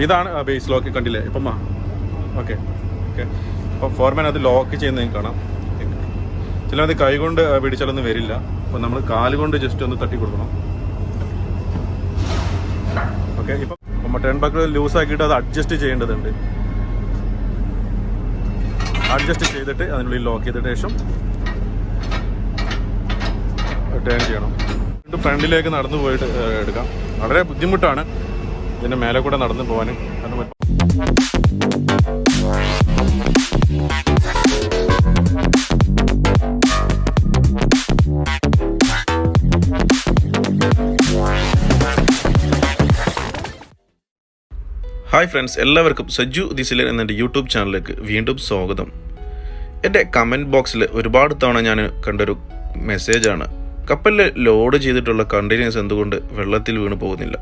ഇതാണ് base lock കണ്ടില്ലേ ഇപ്പം. Okay okay. അപ്പം ഫോർമാൻ അത് ലോക്ക് ചെയ്യുന്നത് കാണാം. ചിലത് കൈ കൊണ്ട് പിടിച്ചാലൊന്നും വരില്ല. അപ്പം നമ്മൾ കാലുകൊണ്ട് ജസ്റ്റ് ഒന്ന് തട്ടി കൊടുക്കണം. ഓക്കെ. ഇപ്പം ടേൺ ബക്കിൾ ലൂസ് ആക്കിയിട്ട് അത് അഡ്ജസ്റ്റ് ചെയ്യേണ്ടതുണ്ട്. അഡ്ജസ്റ്റ് ചെയ്തിട്ട് അതിനുള്ളിൽ ലോക്ക് ചെയ്തിട്ട് ശേഷം ടേൺ ചെയ്യണം. ഫ്രണ്ടിലേക്ക് നടന്നു പോയിട്ട് എടുക്കാം. വളരെ ബുദ്ധിമുട്ടാണ് ഇതിൻ്റെ മേലെ കൂടെ നടന്നു പോകാനും. ഹായ് ഫ്രണ്ട്സ്, എല്ലാവർക്കും സജ്ജു ദിസിലൻ എന്നെ യൂട്യൂബ് ചാനലിലേക്ക് വീണ്ടും സ്വാഗതം. എൻ്റെ കമൻറ്റ് ബോക്സിൽ ഒരുപാട് തവണ ഞാൻ കണ്ടൊരു മെസ്സേജാണ്, കപ്പലിൽ ലോഡ് ചെയ്തിട്ടുള്ള കണ്ടെയ്നേഴ്സ് എന്തുകൊണ്ട് വെള്ളത്തിൽ വീണ് പോകുന്നില്ല?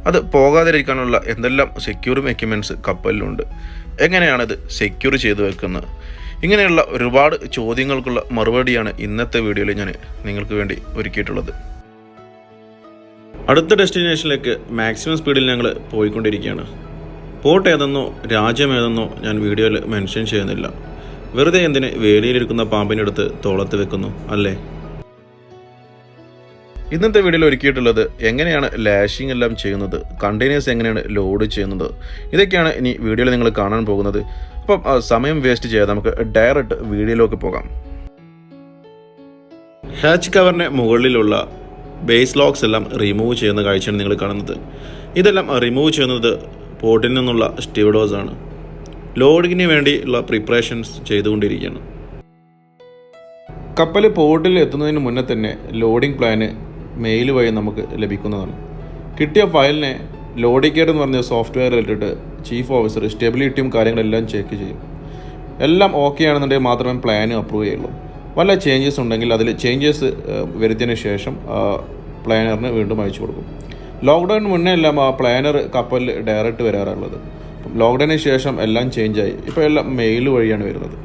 അത് പോകാതിരിക്കാനുള്ള എന്തെല്ലാം സെക്യൂറിംഗ് എക്യുപ്മെൻറ്റ്സ് കപ്പലിലുണ്ട്, എങ്ങനെയാണിത് സെക്യൂർ ചെയ്ത് വെക്കുന്നത്? ഇങ്ങനെയുള്ള ഒരുപാട് ചോദ്യങ്ങൾക്കുള്ള മറുപടിയാണ് ഇന്നത്തെ വീഡിയോയിൽ ഞാൻ നിങ്ങൾക്ക് വേണ്ടി ഒരുക്കിയിട്ടുള്ളത്. അടുത്ത ഡെസ്റ്റിനേഷനിലേക്ക് മാക്സിമം സ്പീഡിൽ ഞങ്ങൾ പോയിക്കൊണ്ടിരിക്കുകയാണ്. പോർട്ട് ഏതെന്നോ രാജ്യം ഏതെന്നോ ഞാൻ വീഡിയോയിൽ മെൻഷൻ ചെയ്യുന്നില്ല. വെറുതെ എന്തിന് വേലിയിലിരിക്കുന്ന പാമ്പിനെടുത്ത് തോളത്ത് വെക്കുന്നു അല്ലേ? ഇന്നത്തെ വീഡിയോയിൽ ഒരുക്കിയിട്ടുള്ളത് എങ്ങനെയാണ് ലാഷിംഗ് എല്ലാം ചെയ്യുന്നത്, കണ്ടെയ്നേഴ്സ് എങ്ങനെയാണ് ലോഡ് ചെയ്യുന്നത്, ഇതൊക്കെയാണ് ഇനി വീഡിയോയിൽ നിങ്ങൾ കാണാൻ പോകുന്നത്. അപ്പം സമയം വേസ്റ്റ് ചെയ്യാതെ നമുക്ക് ഡയറക്റ്റ് വീഡിയോയിലേക്ക് പോകാം. ഹാച്ച് കവറിന് മുകളിലുള്ള ബേസ് ലോക്സ് എല്ലാം റിമൂവ് ചെയ്യുന്ന കാഴ്ചയാണ് നിങ്ങൾ കാണുന്നത്. ഇതെല്ലാം റിമൂവ് ചെയ്യുന്നത് പോർട്ടിൽ നിന്നുള്ള സ്റ്റീവർഡേഴ്സ് ആണ്. ലോഡിങ്ങിന് വേണ്ടിയുള്ള പ്രിപ്പറേഷൻസ് ചെയ്തുകൊണ്ടിരിക്കുകയാണ്. കപ്പൽ പോർട്ടിൽ എത്തുന്നതിന് മുന്നേ തന്നെ ലോഡിംഗ് പ്ലാന് മെയിൽ വഴി നമുക്ക് ലഭിക്കുന്നതാണ്. കിട്ടിയ ഫയലിനെ ലോഡിക്കേഡ് എന്ന് പറഞ്ഞ സോഫ്റ്റ്വെയർ ഇട്ടിട്ട് ചീഫ് ഓഫീസർ സ്റ്റെബിലിറ്റിയും കാര്യങ്ങളെല്ലാം ചെക്ക് ചെയ്യും. എല്ലാം ഓക്കെ ആണെന്നുണ്ടെങ്കിൽ മാത്രമേ പ്ലാന് അപ്രൂവ് ചെയ്യുള്ളൂ. വല്ല ചേഞ്ചസ് ഉണ്ടെങ്കിൽ അതിൽ ചേഞ്ചസ് വരുത്തിയതിന് ശേഷം പ്ലാനറിന് വീണ്ടും അയച്ചു കൊടുക്കും. ലോക്ക്ഡൗണിന് മുന്നേ എല്ലാം ആ പ്ലാനർ കപ്പലിൽ ഡയറക്റ്റ് വരാറുള്ളത്. ലോക്ക്ഡൗണിന് ശേഷം എല്ലാം ചേഞ്ചായി. ഇപ്പോൾ എല്ലാം മെയിൽ വഴിയാണ് വരുന്നത്.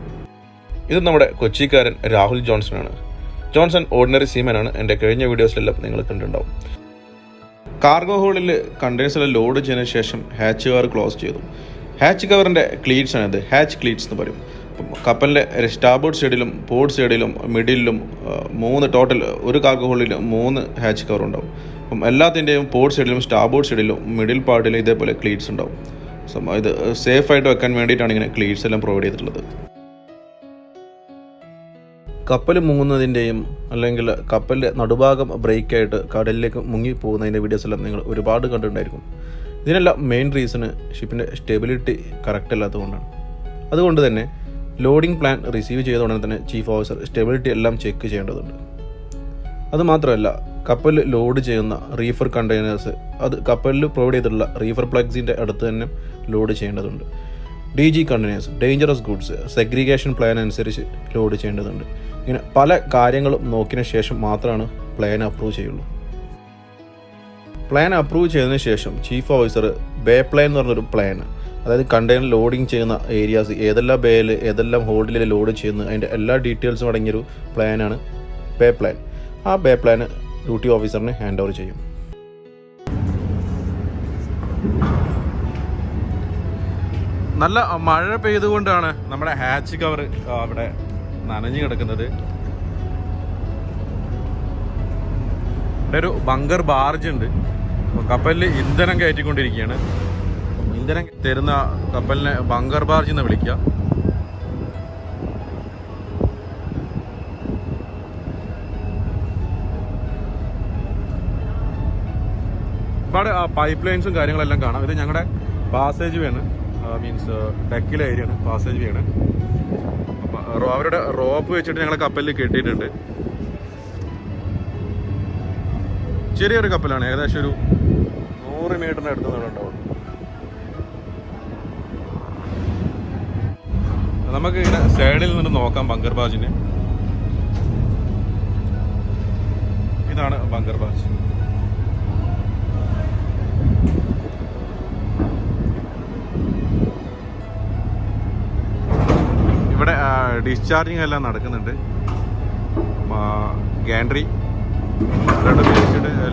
ഇത് നമ്മുടെ കൊച്ചിക്കാരൻ രാഹുൽ ജോൺസൺ. ഓർഡിനറി സീമാനാണ്. എൻ്റെ കഴിഞ്ഞ വീഡിയോസിലെല്ലാം നിങ്ങൾ കണ്ടിട്ടുണ്ടാവും. കാർഗോ ഹോളിൽ കണ്ടെയ്നേഴ്സിൽ ലോഡ് ചെയ്തതിന് ശേഷം ഹാച്ച് കവർ ക്ലോസ് ചെയ്തു. ഹാച്ച് കവറിൻ്റെ ക്ലീറ്റ്സ് ആണിത്, ഹാച്ച് ക്ലീറ്റ്സ് എന്ന് പറയും. അപ്പം കപ്പലിൻ്റെ സ്റ്റാർബോർഡ് സൈഡിലും പോർട്ട് സൈഡിലും മിഡിലും 3 ടോട്ടൽ ഒരു കാർഗോ ഹോളിൽ 3 ഹാച്ച് കവർ ഉണ്ടാവും. അപ്പം എല്ലാത്തിൻ്റെയും പോർട്ട് സൈഡിലും സ്റ്റാർബോർഡ് സൈഡിലും മിഡിൽ പാർട്ടിലും ഇതേപോലെ ക്ലീറ്റ്സ് ഉണ്ടാവും. ഇത് സേഫായിട്ട് വെക്കാൻ വേണ്ടിയിട്ടാണ് ഇങ്ങനെ ക്ലീറ്റ്സ് എല്ലാം പ്രൊവൈഡ് ചെയ്തിട്ടുള്ളത്. കപ്പൽ മുങ്ങുന്നതിൻ്റെയും അല്ലെങ്കിൽ കപ്പലിൻ്റെ നടുഭാഗം ബ്രേക്കായിട്ട് കടലിലേക്ക് മുങ്ങി പോകുന്നതിൻ്റെ വീഡിയോസ് എല്ലാം നിങ്ങൾ ഒരുപാട് കണ്ടിട്ടുണ്ടായിരിക്കും. ഇതിനെല്ലാം മെയിൻ റീസണ് ഷിപ്പിൻ്റെ സ്റ്റെബിലിറ്റി കറക്റ്റ് അല്ലാത്തതുകൊണ്ടാണ്. അതുകൊണ്ട് തന്നെ ലോഡിംഗ് പ്ലാൻ റിസീവ് ചെയ്ത ഉടനെ തന്നെ ചീഫ് ഓഫീസർ സ്റ്റെബിലിറ്റി എല്ലാം ചെക്ക് ചെയ്യേണ്ടതുണ്ട്. അതുമാത്രമല്ല, കപ്പലിൽ ലോഡ് ചെയ്യുന്ന റീഫർ കണ്ടെയ്നേഴ്സ് അത് കപ്പലിൽ പ്രൊവൈഡ് ചെയ്തിട്ടുള്ള റീഫർ പ്ലഗ്സിൻ്റെ അടുത്ത് തന്നെ ലോഡ് ചെയ്യേണ്ടതുണ്ട്. DG containers, dangerous goods, segregation plan അനുസരിച്ച് ലോഡ് ചെയ്യേണ്ടതുണ്ട്. ഇങ്ങനെ പല കാര്യങ്ങളും നോക്കിയതിന് ശേഷം മാത്രമാണ് പ്ലാൻ അപ്രൂവ് ചെയ്യുള്ളൂ. പ്ലാൻ അപ്രൂവ് ചെയ്തതിന് ശേഷം ചീഫ് ഓഫീസർ ബേ പ്ലാൻ എന്ന് പറഞ്ഞൊരു പ്ലാൻ, അതായത് കണ്ടെയ്നർ ലോഡിങ് ചെയ്യുന്ന ഏരിയാസ് ഏതെല്ലാം ബേയിൽ ഏതെല്ലാം ഹോൾഡിൽ ലോഡ് ചെയ്യുന്നത് അതിൻ്റെ എല്ലാ ഡീറ്റെയിൽസും അടങ്ങിയൊരു പ്ലാനാണ് ബേ പ്ലാൻ. ആ ബേ പ്ലാന് ഡ്യൂട്ടി ഓഫീസറിന് ഹാൻഡ് ഓവർ ചെയ്യും. നല്ല മഴ പെയ്തുകൊണ്ടാണ് നമ്മുടെ ഹാച്ച് കവർ അവിടെ നനഞ്ഞു കിടക്കുന്നത്. ഇവിടെ ഒരു ബങ്കർ ബാർജ് ഉണ്ട്. കപ്പലിൽ ഇന്ധനം കയറ്റിക്കൊണ്ടിരിക്കുകയാണ്. ഇന്ധനം തരുന്ന കപ്പലിനെ ബങ്കർ ബാർജ് എന്ന് വിളിക്കുക. ഒരുപാട് പൈപ്പ് ലൈൻസും കാര്യങ്ങളെല്ലാം കാണാം. ഇത് ഞങ്ങളുടെ പാസേജ് വേണ്, മീൻസ് ഡെക്കിലെ ഏരിയ ആണ്, പാസേജ് വേണ്. അപ്പം അവരുടെ റോപ്പ് വെച്ചിട്ട് ഞങ്ങളെ കപ്പലിൽ കെട്ടിയിട്ടുണ്ട്. ചെറിയൊരു കപ്പലാണ്, ഏകദേശം ഒരു 100 മീറ്ററിന് അടുത്ത് ഉണ്ടാവും. നമുക്ക് ഇങ്ങനെ സൈഡിൽ നിന്ന് നോക്കാം ബങ്കർ ബാജിനെ. ഇതാണ് ബങ്കർ ബാജ്. ഇവിടെ ഡിസ്ചാർജിങ് എല്ലാം നടക്കുന്നുണ്ട്. ഗാൻട്രി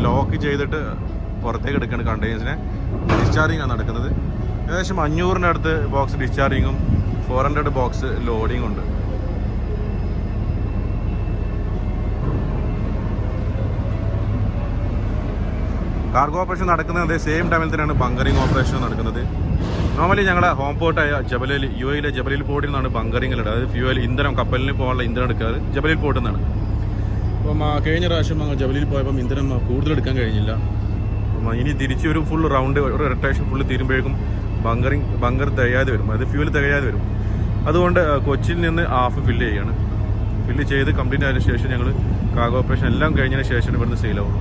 ലോക്ക് ചെയ്തിട്ട് പുറത്തേക്ക് എടുക്കുകയാണ് കണ്ടെയ്നേഴ്സിനെ. ഡിസ്ചാർജിങ് ആണ് നടക്കുന്നത്. ഏകദേശം 500-ൻ്റെ അടുത്ത് ബോക്സ് ഡിസ്ചാർജിങ്ങും 400 ബോക്സ് ലോഡിങ്ങും ഉണ്ട്. കാർഗോ ഓപ്പറേഷൻ നടക്കുന്നത് അതേ സെയിം ടൈമിൽ തന്നെയാണ് ബങ്കറിങ് ഓപ്പറേഷൻ നടക്കുന്നത്. നോർമലി ഞങ്ങളുടെ ഹോം പോർട്ടായ ജബലയിൽ UAE ജബലയിൽ പോർട്ടിൽ നിന്നാണ് ബങ്കറിങ്ങിലുള്ളത്. അതായത് ഫ്യൂവൽ ഇന്ധനം കപ്പലിന് പോകാനുള്ള ഇന്ധനം എടുക്കാറ് ജബലയിൽ പോർട്ടിൽ നിന്നാണ്. അപ്പം കഴിഞ്ഞ പ്രാവശ്യം ജബലയിൽ പോയപ്പം ഇന്ധനം കൂടുതൽ എടുക്കാൻ കഴിഞ്ഞില്ല. ഇനി തിരിച്ച് ഒരു ഫുൾ റൗണ്ട് ഒരു റൊട്ടേഷൻ ഫുള്ള് തീരുമ്പോഴേക്കും ബങ്കർ തികയാതെ വരും, അത് ഫ്യൂവൽ തികയാതെ വരും. അതുകൊണ്ട് കൊച്ചിയിൽ നിന്ന് ഹാഫ് ഫില്ല് ചെയ്യാണ്. ഫില്ല് ചെയ്ത് കംപ്ലീറ്റ് ആയതിനു ശേഷം ഞങ്ങൾ കാർഗോ ഓപ്പറേഷൻ എല്ലാം കഴിഞ്ഞതിന് ശേഷം ഇവിടുന്ന് സെയിലാവുള്ളൂ.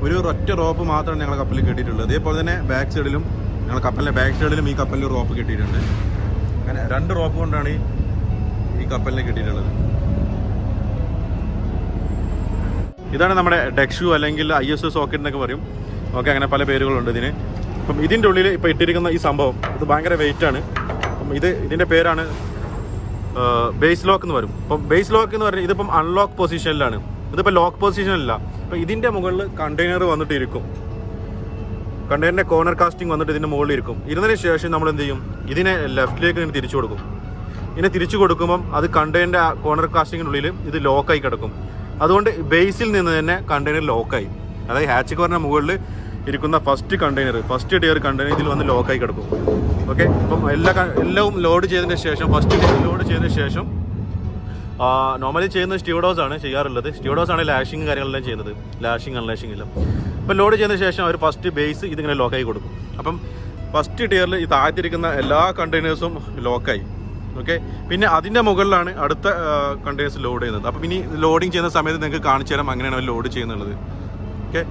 ഒരു ഒറ്റ റോപ്പ് മാത്രമാണ് ഞങ്ങളുടെ കപ്പലിൽ കെട്ടിയിട്ടുള്ളത്. അതേപോലെ തന്നെ ബാക്ക് സൈഡിലും ഞങ്ങളുടെ കപ്പലിൻ്റെ ബാക്ക് സൈഡിലും ഈ കപ്പലിൽ റോപ്പ് കെട്ടിയിട്ടുണ്ട്. അങ്ങനെ 2 റോപ്പ് കൊണ്ടാണ് ഈ കപ്പലിനെ കെട്ടിയിട്ടുള്ളത്. ഇതാണ് നമ്മുടെ ഡെക്ഷു അല്ലെങ്കിൽ ISO സോക്കറ്റ് എന്നൊക്കെ പറയും. ഓക്കെ, അങ്ങനെ പല പേരുകളുണ്ട് ഇതിന്. അപ്പം ഇതിൻ്റെ ഉള്ളിൽ ഇപ്പോൾ ഇട്ടിരിക്കുന്ന ഈ സംഭവം ഇത് ഭയങ്കര വെയിറ്റാണ്. അപ്പം ഇതിൻ്റെ പേരാണ് ബേസ് ലോക്ക് എന്ന് പറയും. അപ്പം ബേസ് ലോക്ക് എന്ന് പറഞ്ഞാൽ ഇതിപ്പം അൺലോക്ക് പൊസിഷനിലാണ്, ഇതിപ്പോൾ ലോക്ക് പൊസിഷനല്ല. അപ്പോൾ ഇതിൻ്റെ മുകളിൽ കണ്ടെയ്നർ വന്നിട്ട് ഇരിക്കും. കണ്ടെയ്നറിൻ്റെ കോർണർ കാസ്റ്റിംഗ് വന്നിട്ട് ഇതിൻ്റെ മുകളിൽ ഇരിക്കും. ഇരുന്നതിന് ശേഷം നമ്മൾ എന്ത് ചെയ്യും, ഇതിനെ ലെഫ്റ്റിലേക്ക് ഇതിനെ തിരിച്ചു കൊടുക്കും. ഇതിനെ തിരിച്ചു കൊടുക്കുമ്പം അത് കണ്ടെയ്നറിൻ്റെ കോർണർ കാസ്റ്റിങ്ങിനുള്ളിൽ ഇത് ലോക്കായി കിടക്കും. അതുകൊണ്ട് ബേസിൽ നിന്ന് തന്നെ കണ്ടെയ്നർ ലോക്കായി, അതായത് ഹാച്ച് കവറിൻ്റെ മുകളിൽ ഇരിക്കുന്ന ഫസ്റ്റ് ടിയർ കണ്ടെയ്നർ ഇതിൽ വന്ന് ലോക്കായി കിടക്കും. ഓക്കെ, അപ്പം എല്ലാം ലോഡ് ചെയ്തതിന് ശേഷം ഫസ്റ്റ് ടിയർ ലോഡ് ചെയ്തതിന് ശേഷം നോർമലി ചെയ്യുന്നത് സ്റ്റീവഡോസ് ആണ് ചെയ്യാറുള്ളത്. സ്റ്റീവഡോസ് ആണ് ലാഷിങ് കാര്യങ്ങളെല്ലാം ചെയ്യുന്നത്, ലാഷിങ് അൺലാഷിങ് എല്ലാം. അപ്പം ലോഡ് ചെയ്തതിന് ശേഷം അവർ ഫസ്റ്റ് ബേസ് ഇതിങ്ങനെ ലോക്കായി കൊടുക്കും. അപ്പം ഫസ്റ്റ് ടിയറിൽ ഈ താഴ്ത്തിരിക്കുന്ന എല്ലാ കണ്ടെയ്നേഴ്സും ലോക്കായി. ഓക്കെ, പിന്നെ അതിൻ്റെ മുകളിലാണ് അടുത്ത കണ്ടെയ്നേഴ്സ് ലോഡ് ചെയ്യുന്നത്. അപ്പം ഇനി ലോഡിങ് ചെയ്യുന്ന സമയത്ത് നിങ്ങൾക്ക് കാണിച്ചു തരാം അങ്ങനെയാണ് അവർ ലോഡ് ചെയ്യുന്നുള്ളത്. ഓക്കെ,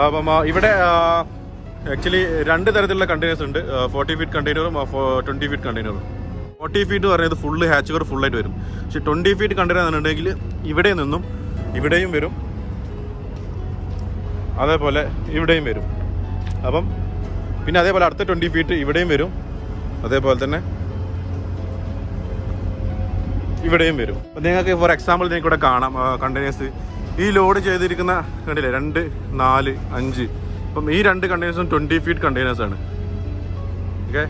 അപ്പം ഇവിടെ ആക്ച്വലി 2 തരത്തിലുള്ള കണ്ടെയ്നേഴ്സ് ഉണ്ട്, 40 ഫീറ്റ് കണ്ടെയ്നറും 20 ഫീറ്റ് കണ്ടെയ്നറും. 40 ഫീറ്റ് പറയുന്നത് ഫുള്ള് ഹാച്ച് കവർ ഫുള്ളായിട്ട് വരും. പക്ഷെ 20 ഫീറ്റ് കണ്ടെയ്നർ എന്നുണ്ടെങ്കിൽ ഇവിടെ നിന്നും ഇവിടെയും വരും, അതേപോലെ ഇവിടെയും വരും. അപ്പം പിന്നെ അതേപോലെ അടുത്ത 20 ഫീറ്റ് ഇവിടെയും വരും, അതേപോലെ തന്നെ ഇവിടെയും വരും. അപ്പം നിങ്ങൾക്ക് ഫോർ എക്സാമ്പിൾ നിങ്ങൾക്ക് ഇവിടെ കാണാം കണ്ടെയ്നേഴ്സ് ഈ ലോഡ് ചെയ്തിരിക്കുന്ന കണ്ടില്ലേ 2, 4, 5. അപ്പം ഈ 2 കണ്ടെയ്നേഴ്സും 20 ഫീറ്റ് കണ്ടെയ്നേഴ്സാണ്. ഓക്കെ,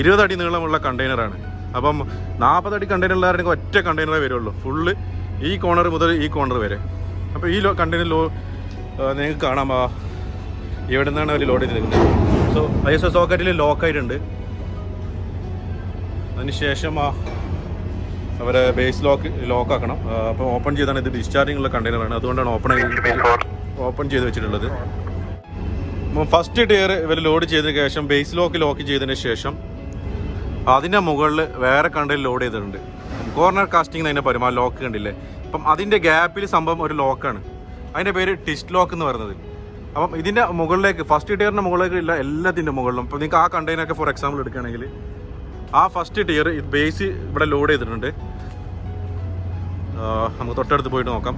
20 അടി നീളമുള്ള കണ്ടെയ്നറാണ്. അപ്പം 40 അടി കണ്ടെയ്നറിലാണെങ്കിൽ ഒറ്റ കണ്ടെയ്നറേ വരുള്ളൂ, ഫുള്ള് ഈ കോർണർ മുതൽ ഈ കോർണർ വരെ. അപ്പോൾ ഈ കണ്ടെയ്നർ നിങ്ങൾക്ക് കാണാം ഇവിടെ നിന്നാണ് അവർ ലോഡ് ചെയ്തിരിക്കുന്നത്. So ISO സോക്കറ്റിൽ ലോക്കായിട്ടുണ്ട്. അതിനുശേഷം അവർ ബേസ് ലോക്കാക്കണം. അപ്പോൾ ഓപ്പൺ ചെയ്താണ്, ഇത് ഡിസ്ചാർജിങ് ഉള്ള കണ്ടെയ്നറാണ്, അതുകൊണ്ടാണ് ഓപ്പൺ ചെയ്ത് വെച്ചിട്ടുള്ളത്. ഫസ്റ്റ് ടിയർ ഇവർ ലോഡ് ചെയ്തതിന് ശേഷം ബേസ് ലോക്ക് ചെയ്തതിന് ശേഷം അതിൻ്റെ മുകളിൽ വേറെ കണ്ടെയ്നർ ലോഡ് ചെയ്തിട്ടുണ്ട്. കോർണർ കാസ്റ്റിംഗ് അതിൻ്റെ പരമാ ലോക്ക് കണ്ടില്ലേ. അപ്പം അതിൻ്റെ ഗ്യാപ്പിൽ സംഭവം ഒരു ലോക്കാണ്, അതിൻ്റെ പേര് ടിസ്റ്റ് ലോക്ക് എന്ന് പറയുന്നത്. അപ്പം ഇതിൻ്റെ മുകളിലേക്ക് ഫസ്റ്റ് ടിയറിൻ്റെ മുകളിലേക്ക് ഇല്ല എല്ലാത്തിൻ്റെ മുകളിലും. അപ്പോൾ നിങ്ങൾക്ക് ആ കണ്ടെയ്നറൊക്കെ ഫോർ എക്സാമ്പിൾ എടുക്കുകയാണെങ്കിൽ ആ ഫസ്റ്റ് ടിയർ ബേസ് ഇവിടെ ലോഡ് ചെയ്തിട്ടുണ്ട്. നമുക്ക് തൊട്ടടുത്ത് പോയിട്ട് നോക്കാം.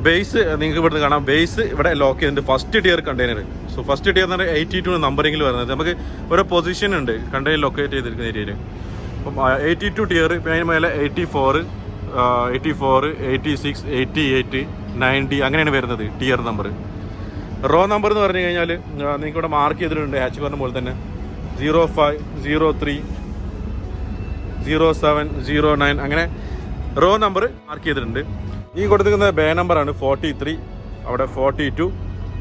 ബേസ് നിങ്ങൾക്ക് ഇവിടുന്ന് കാണാം, ബേസ് ഇവിടെ ലോക്ക് ചെയ്തിട്ടുണ്ട് first tear container. So first tear എന്ന് പറഞ്ഞാൽ 82 നമ്പറിങ്ങിൽ വരുന്നത്. നമുക്ക് ഓരോ പൊസിഷൻ ഉണ്ട് കണ്ടെയ്നർ ലൊക്കേറ്റ് ചെയ്തിരിക്കുന്ന ഏരിയയിൽ. അപ്പം 82 ടിയർ, പിന്നെ അതിന് മേലെ 84, 86, 88, 90 അങ്ങനെയാണ് വരുന്നത് ടിയർ നമ്പർ. റോ നമ്പർ എന്ന് പറഞ്ഞു കഴിഞ്ഞാൽ നിങ്ങൾക്ക് ഇവിടെ മാർക്ക് ചെയ്തിട്ടുണ്ട് ഹാച്ച് പറഞ്ഞ പോലെ തന്നെ 05, 03, 07, 09 അങ്ങനെ റോ നമ്പർ മാർക്ക് ചെയ്തിട്ടുണ്ട്. ഈ കൊടുത്തിരിക്കുന്ന ബേ നമ്പറാണ് 43, അവിടെ 42,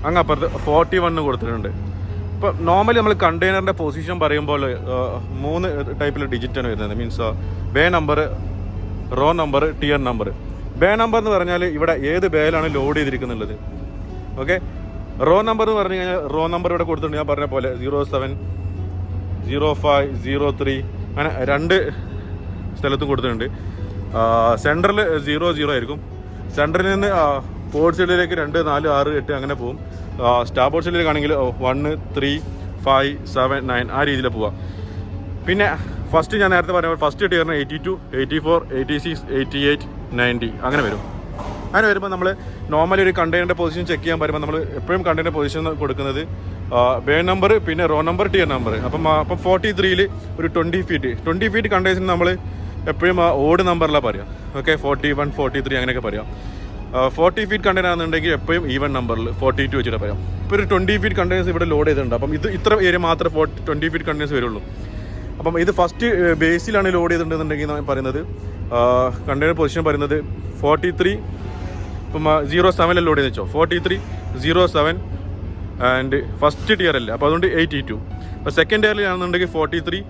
അങ്ങ് അപ്പുറത്ത് 41 കൊടുത്തിട്ടുണ്ട്. ഇപ്പോൾ നോർമലി നമ്മൾ കണ്ടെയ്നറിൻ്റെ പൊസിഷൻ പറയുമ്പോൾ 3 ടൈപ്പിൽ ഡിജിറ്റാണ് വരുന്നത്. Means bay number, raw number, tear number. Bay number എന്ന് പറഞ്ഞാൽ ഇവിടെ ഏത് ബേയിലാണ് ലോഡ് ചെയ്തിരിക്കുന്നുള്ളത്. ഓക്കെ, റോ നമ്പർ എന്ന് പറഞ്ഞു കഴിഞ്ഞാൽ റോ നമ്പർ ഇവിടെ കൊടുത്തിട്ടുണ്ട്, ഞാൻ പറഞ്ഞ പോലെ 07, 05, 03 അങ്ങനെ 2 സ്ഥലത്തും കൊടുത്തിട്ടുണ്ട്. സെൻറ്ററിൽ 00 ആയിരിക്കും. സെൻറ്ററിൽ നിന്ന് പോർട്ട് സൈഡിലേക്ക് 2, 4, 6, 8 അങ്ങനെ പോകും. സ്റ്റാർബോർഡ് സൈഡിലേക്കാണെങ്കിൽ 1, 3, 5, 7, 9 ആ രീതിയിൽ പോവാം. പിന്നെ ഫസ്റ്റ് ഞാൻ നേരത്തെ പറഞ്ഞ ഫസ്റ്റ് ടിയറിന് 82, 84, 86, 88, 90 അങ്ങനെ വരും. അങ്ങനെ വരുമ്പോൾ നമ്മൾ നോർമലി ഒരു കണ്ടെയ്നറിൻ്റെ പൊസിഷൻ ചെക്ക് ചെയ്യാൻ പറയുമ്പോൾ നമ്മൾ എപ്പോഴും കണ്ടെയ്നർ പൊസിഷൻ കൊടുക്കുന്നത് ബേ നമ്പർ, പിന്നെ റോ നമ്പർ, ടിയർ നമ്പർ. അപ്പം 43-ൽ ഒരു 20 ഫീറ്റ് കണ്ടെയ്നേഴ്സിന് നമ്മൾ എപ്പോഴും ഓഡ് നമ്പറിലാണ് പറയാം. ഓക്കെ, 41, 43 അങ്ങനെയൊക്കെ പറയാം. 40 ഫീറ്റ് കണ്ടെയ്നർ ആണെന്നുണ്ടെങ്കിൽ എപ്പോഴും ഈവൻ നമ്പറിൽ 42 വെച്ചിട്ട് പറയാം. ഇപ്പോൾ ഒരു 20 ഫീറ്റ് കണ്ടെയ്നേഴ്സ് ഇവിടെ ലോഡ് ചെയ്തിട്ടുണ്ട്. അപ്പം ഇത്ര ഏരിയ മാത്രമേ 20 ഫീറ്റ് കണ്ടെയ്നേഴ്സ് വരുള്ളൂ. അപ്പം ഇത് ഫസ്റ്റ് ബേസിലാണ് ലോഡ് ചെയ്തിട്ടുണ്ടെന്നുണ്ടെങ്കിൽ ഞാൻ പറയുന്നത് കണ്ടെയ്നർ പൊസിഷൻ പറയുന്നത് 43, ഇപ്പം 07 ലോഡ് ചെയ്ത് വെച്ചോ, 43, 07 ആൻഡ് ഫസ്റ്റ് ടിയർ അല്ലേ, അപ്പോൾ അതുകൊണ്ട് 82. അപ്പോൾ സെക്കൻഡ് ടിയറിലാണെന്നുണ്ടെങ്കിൽ 43,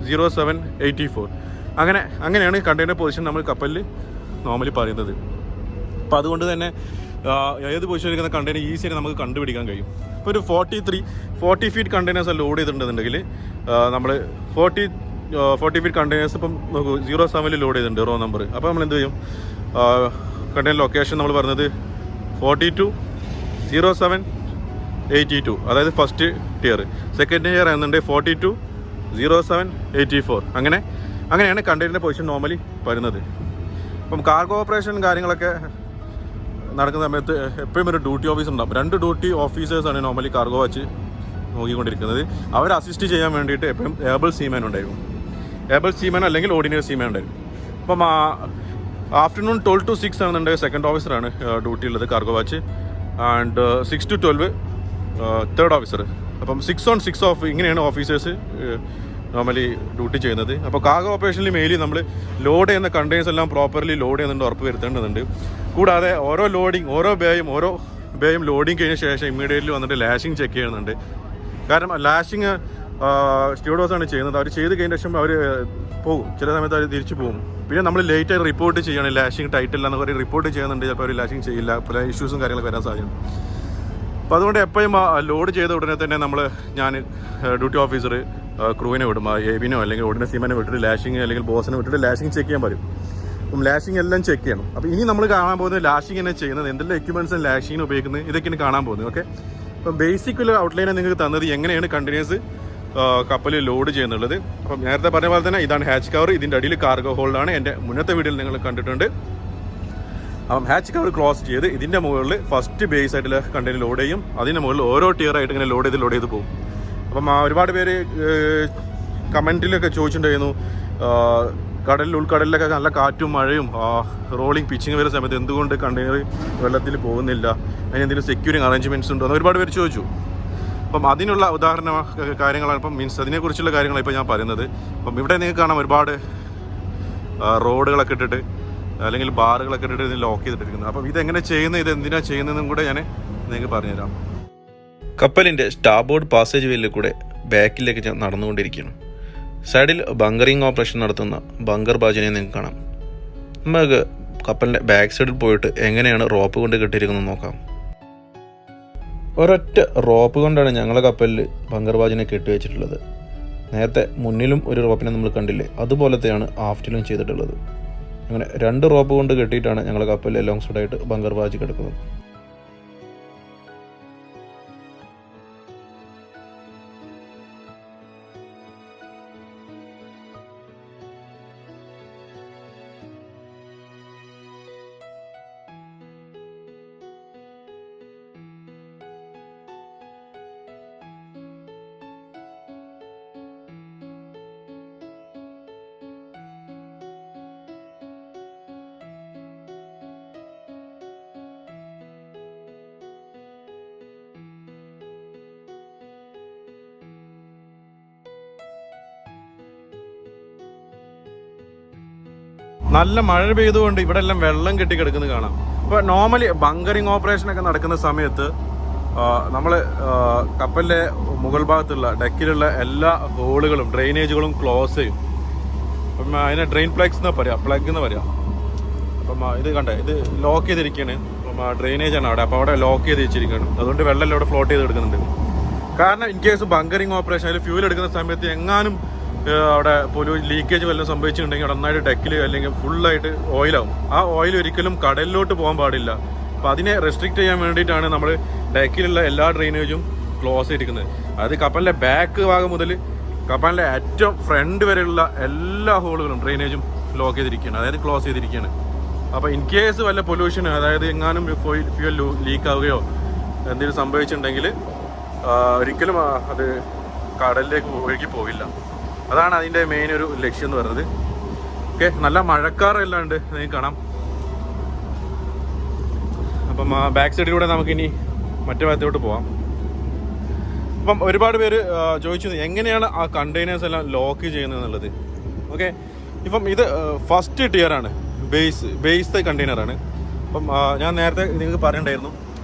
07, 84. അങ്ങനെയാണ് കണ്ടെയ്നർ പൊസിഷൻ നമ്മൾ കപ്പലിൽ നോർമലി പറയുന്നത്. അപ്പോൾ അതുകൊണ്ട് തന്നെ ഏത് പൊസിഷനിൽ ഇരിക്കുന്ന കണ്ടെയ്നർ ഈസിയായിട്ട് നമുക്ക് കണ്ടുപിടിക്കാൻ കഴിയും. ഇപ്പോൾ ഒരു 40 ഫീറ്റ് കണ്ടെയ്നേഴ്സ് ലോഡ് ചെയ്തിട്ടുണ്ടെന്നുണ്ടെങ്കിൽ നമ്മൾ 40 ഫീറ്റ് കണ്ടെയ്നേഴ്സ് ഇപ്പം നോക്കൂ 07 ലോഡ് ചെയ്തിട്ടുണ്ട് റോ നമ്പർ. അപ്പോൾ നമ്മൾ എന്ത് ചെയ്യും, കണ്ടെയ്നർ ലൊക്കേഷൻ നമ്മൾ പറഞ്ഞത് 42, 07, 82, അതായത് ഫസ്റ്റ് ടിയർ. സെക്കൻഡ് ടിയർ എന്നുണ്ടെങ്കിൽ 42, 07, 84. അങ്ങനെയാണ് കണ്ടെയ്നറിൻ്റെ പൊസിഷൻ നോർമലി വരുന്നത്. അപ്പം കാർഗോ ഓപ്പറേഷൻ കാര്യങ്ങളൊക്കെ നടക്കുന്ന സമയത്ത് എപ്പോഴും ഒരു ഡ്യൂട്ടി ഓഫീസ് ഉണ്ടാകും. 2 ഡ്യൂട്ടി ഓഫീസേഴ്സാണ് നോർമലി കാർഗോ വാച്ച് നോക്കിക്കൊണ്ടിരിക്കുന്നത്. അവരെ അസിസ്റ്റ് ചെയ്യാൻ വേണ്ടിയിട്ട് എപ്പോഴും ഏബിൾ സീമാൻ ഉണ്ടായിരുന്നു. ഏബിൾ സീമാൻ അല്ലെങ്കിൽ ഓർഡിനറി സീമാൻ ഉണ്ടായിരുന്നു. അപ്പം ആഫ്റ്റർനൂൺ 12 to 6 ആണെന്നുണ്ടെങ്കിൽ സെക്കൻഡ് ഓഫീസറാണ് ഡ്യൂട്ടി ഉള്ളത് cargo watch. And 6 to 12 third officer. അപ്പം 6 on 6 off ഇങ്ങനെയാണ് ഓഫീസേഴ്സ് നോർമലി ഡ്യൂട്ടി ചെയ്യുന്നത്. അപ്പോൾ കാർഗോ ഓപ്പറേഷനിൽ മെയിൻലി നമ്മൾ ലോഡ് ചെയ്യുന്ന കണ്ടെയ്നേഴ്സ് എല്ലാം പ്രോപ്പർലി ലോഡ് ചെയ്യുന്നുണ്ട് ഉറപ്പ് വരുത്തേണ്ടതുണ്ട്. കൂടാതെ ഓരോ ബേയും ലോഡിങ് കഴിഞ്ഞ ശേഷം ഇമ്മീഡിയറ്റ്ലി വന്നിട്ട് ലാഷിങ് ചെക്ക് ചെയ്യുന്നുണ്ട്. കാരണം ലാഷിങ് സ്റ്റുഡിയോസാണ് ചെയ്യുന്നത്. അവർ ചെയ്ത് കഴിഞ്ഞ ശേഷം അവർ പോകും, ചില സമയത്ത് അവർ തിരിച്ചു പോകും. പിന്നെ നമ്മൾ ലേറ്റായി റിപ്പോർട്ട് ചെയ്യണം, ലാഷിങ് ടൈറ്റില്ല എന്ന് പറയും റിപ്പോർട്ട് ചെയ്യുന്നുണ്ട്. ചിലപ്പോൾ അവർ ലാഷിങ് ചെയ്യില്ല, പല ഇഷ്യൂസും കാര്യങ്ങളൊക്കെ വരാൻ സാധ്യതയുണ്ട്. അപ്പോൾ അതുകൊണ്ട് എപ്പോഴും ലോഡ് ചെയ്ത ഉടനെ തന്നെ ഞാൻ ഡ്യൂട്ടി ഓഫീസർ ക്രൂവിനെ വിടും, എവിനോ അല്ലെങ്കിൽ ഓർഡിനറി സീമാനെ വിട്ടിട്ട് ലാഷിങ് അല്ലെങ്കിൽ ബോസിനെ വിട്ടിട്ട് ലാഷിങ് ചെക്ക് ചെയ്യാൻ പറയും. അപ്പം ലാഷിങ് എല്ലാം ചെക്ക് ചെയ്യണം. അപ്പോൾ ഇനി നമ്മൾ കാണാൻ പോകുന്നത് ലാഷിങ് തന്നെ ചെയ്യുന്നത്, എന്തെല്ലാം എക്യുപ്മെൻറ്റ്സും ലാഷിങ്ങിന് ഉപയോഗിക്കുന്നത്, ഇതൊക്കെയാണ് കാണാൻ പോകുന്നത്. ഓക്കെ, അപ്പം ബേസിക് ഒരു ഔട്ട്ലൈനെ നിങ്ങൾക്ക് തന്നത് എങ്ങനെയാണ് കണ്ടെയ്നേഴ്സ് കപ്പലിൽ ലോഡ് ചെയ്യുന്നുള്ളത്. അപ്പം നേരത്തെ പറഞ്ഞ പോലെ തന്നെ ഇതാണ് ഹാച്ച് കവർ, ഇതിൻ്റെ അടിയിൽ കാർഗോ ഹോൾഡാണ്. എൻ്റെ മുന്നത്തെ വീഡിയോയിൽ നിങ്ങൾ കണ്ടിട്ടുണ്ട്. അപ്പം ഹാച്ച് കവർ ക്ലോസ് ചെയ്ത് ഇതിൻ്റെ മുകളിൽ ഫസ്റ്റ് ബേസ് ആയിട്ടുള്ള കണ്ടെയ്നർ ലോഡ് ചെയ്യും. അതിൻ്റെ മുകളിൽ ഓരോ ടിയറായിട്ട് ഇങ്ങനെ ലോഡ് ചെയ്ത് പോകും. അപ്പം ഒരുപാട് പേര് കമൻറ്റിലൊക്കെ ചോദിച്ചിട്ടുണ്ടായിരുന്നു, ഉൾക്കടലിലൊക്കെ നല്ല കാറ്റും മഴയും റോളിങ് പിച്ചിങ് വരുന്ന സമയത്ത് എന്തുകൊണ്ട് കണ്ടെയ്നർ വെള്ളത്തിൽ പോകുന്നില്ല, അതിന് എന്തെങ്കിലും സെക്യൂരിങ് അറേഞ്ച്മെൻറ്റ്സ് ഉണ്ടോ എന്ന് ഒരുപാട് പേര് ചോദിച്ചു. അപ്പം അതിനുള്ള ഉദാഹരണ കാര്യങ്ങളാണ് ഇപ്പം അതിനെക്കുറിച്ചുള്ള കാര്യങ്ങളാണ് ഇപ്പോൾ ഞാൻ പറയുന്നത്. അപ്പം ഇവിടെ നിങ്ങൾക്ക് കാണാം ഒരുപാട് റോഡുകളൊക്കെ ഇട്ടിട്ട് അല്ലെങ്കിൽ ബാറുകളൊക്കെ ഇട്ടിട്ട് ഇതിന് ലോക്ക് ചെയ്തിട്ടിരിക്കുന്നത്. അപ്പം ഇതെങ്ങനെ ചെയ്യുന്നത്, ഇത് എന്തിനാണ് ചെയ്യുന്നതെന്നും കൂടെ ഞാൻ നിങ്ങൾക്ക് പറഞ്ഞുതരാം. കപ്പലിൻ്റെ സ്റ്റാർബോർഡ് പാസേജ് വേയിൽ കൂടെ ബാക്കിലേക്ക് നടന്നുകൊണ്ടിരിക്കുകയാണ്. സൈഡിൽ ബങ്കറിങ് ഓപ്പറേഷൻ നടത്തുന്ന ബങ്കർ ബാജിനെ നിങ്ങൾക്ക് കാണാം. നമുക്ക് കപ്പലിൻ്റെ ബാക്ക് സൈഡിൽ പോയിട്ട് എങ്ങനെയാണ് റോപ്പ് കൊണ്ട് കെട്ടിയിരിക്കുന്നത് നോക്കാം. ഒരൊറ്റ റോപ്പ് കൊണ്ടാണ് ഞങ്ങളുടെ കപ്പലിൽ ബങ്കർ ബാജിനെ കെട്ടിവെച്ചിട്ടുള്ളത്. നേരത്തെ മുന്നിലും ഒരു റോപ്പിനെ നമ്മൾ കണ്ടില്ലേ, അതുപോലത്തെയാണ് ആഫ്റ്റിലും ചെയ്തിട്ടുള്ളത്. അങ്ങനെ 2 റോപ്പ് കൊണ്ട് കെട്ടിയിട്ടാണ് ഞങ്ങളുടെ കപ്പലിൽ ലോങ് സൈഡായിട്ട് ബങ്കർ ബാജ് കിടക്കുന്നത്. നല്ല മഴ പെയ്തുകൊണ്ട് ഇവിടെ എല്ലാം വെള്ളം കെട്ടിക്കിടക്കുന്നത് കാണാം. അപ്പോൾ നോർമലി ബങ്കറിങ് ഓപ്പറേഷനൊക്കെ നടക്കുന്ന സമയത്ത് നമ്മൾ കപ്പലിലെ മുകൾ ഭാഗത്തുള്ള ഡെക്കിലുള്ള എല്ലാ ഹോളുകളും ഡ്രെയിനേജുകളും ക്ലോസ് ചെയ്യും. അപ്പം അതിനെ ഡ്രെയിൻ പ്ലഗ് എന്ന് പറയാം. അപ്പം ഇത് കണ്ടേ, ഇത് ലോക്ക് ചെയ്തിരിക്കുകയാണ്. അപ്പം ഡ്രെയിനേജാണ് അവിടെ, അപ്പോൾ അവിടെ ലോക്ക് ചെയ്ത് വെച്ചിരിക്കുകയാണ്. അതുകൊണ്ട് വെള്ളം ഇവിടെ ഫ്ലോട്ട് ചെയ്ത് എടുക്കുന്നുണ്ട്. കാരണം ഇൻ കേസ് ബങ്കറിങ് ഓപ്പറേഷൻ അതിൽ ഫ്യൂൽ എടുക്കുന്ന സമയത്ത് എങ്ങാനും അവിടെ ലീക്കേജ് വല്ലതും സംഭവിച്ചിട്ടുണ്ടെങ്കിൽ അവിടെ നന്നായിട്ട് ഡെക്കിൽ അല്ലെങ്കിൽ ഫുള്ളായിട്ട് ഓയിലാവും. ആ ഓയിൽ ഒരിക്കലും കടലിലോട്ട് പോകാൻ പാടില്ല. അപ്പോൾ അതിനെ റെസ്ട്രിക്റ്റ് ചെയ്യാൻ വേണ്ടിയിട്ടാണ് നമ്മൾ ഡെക്കിലുള്ള എല്ലാ ഡ്രെയിനേജും ക്ലോസ് ചെയ്തിരിക്കുന്നത്. അതായത് കപ്പലിൻ്റെ ബാക്ക് ഭാഗം മുതൽ കപ്പലിൻ്റെ ഏറ്റവും ഫ്രണ്ട് വരെയുള്ള എല്ലാ ഹോളുകളും ഡ്രെയിനേജും ലോക്ക് ചെയ്തിരിക്കുകയാണ്, അതായത് ക്ലോസ് ചെയ്തിരിക്കുകയാണ്. അപ്പോൾ ഇൻ കേസ് വല്ല പൊല്യൂഷൻ, അതായത് എങ്ങാനും ഫ്യൂൽ ലീക്ക് ആവുകയോ എന്തെങ്കിലും സംഭവിച്ചിട്ടുണ്ടെങ്കിൽ ഒരിക്കലും അത് കടലിലേക്ക് ഒഴുകി പോവില്ല. അതാണ് അതിൻ്റെ മെയിൻ ഒരു ലക്ഷ്യം എന്ന് പറയുന്നത്. ഓക്കെ, നല്ല മഴക്കാറെല്ലാം ഉണ്ട്, നിങ്ങൾക്ക് കാണാം. അപ്പം ബാക്ക് സൈഡിലൂടെ നമുക്കിനി മറ്റേ ഭാഗത്തോട്ട് പോവാം. അപ്പം ഒരുപാട് പേര് ചോദിച്ചു എങ്ങനെയാണ് ആ കണ്ടെയ്നേഴ്സ് എല്ലാം ലോക്ക് ചെയ്യുന്നത് എന്നുള്ളത്. ഓക്കെ, ഇപ്പം ഇത് ഫസ്റ്റ് ടിയറാണ്, ബേസ് കണ്ടെയ്നറാണ്. അപ്പം ഞാൻ നേരത്തെ നിങ്ങൾക്ക് പറഞ്ഞിട്ടുണ്ടായിരുന്നു,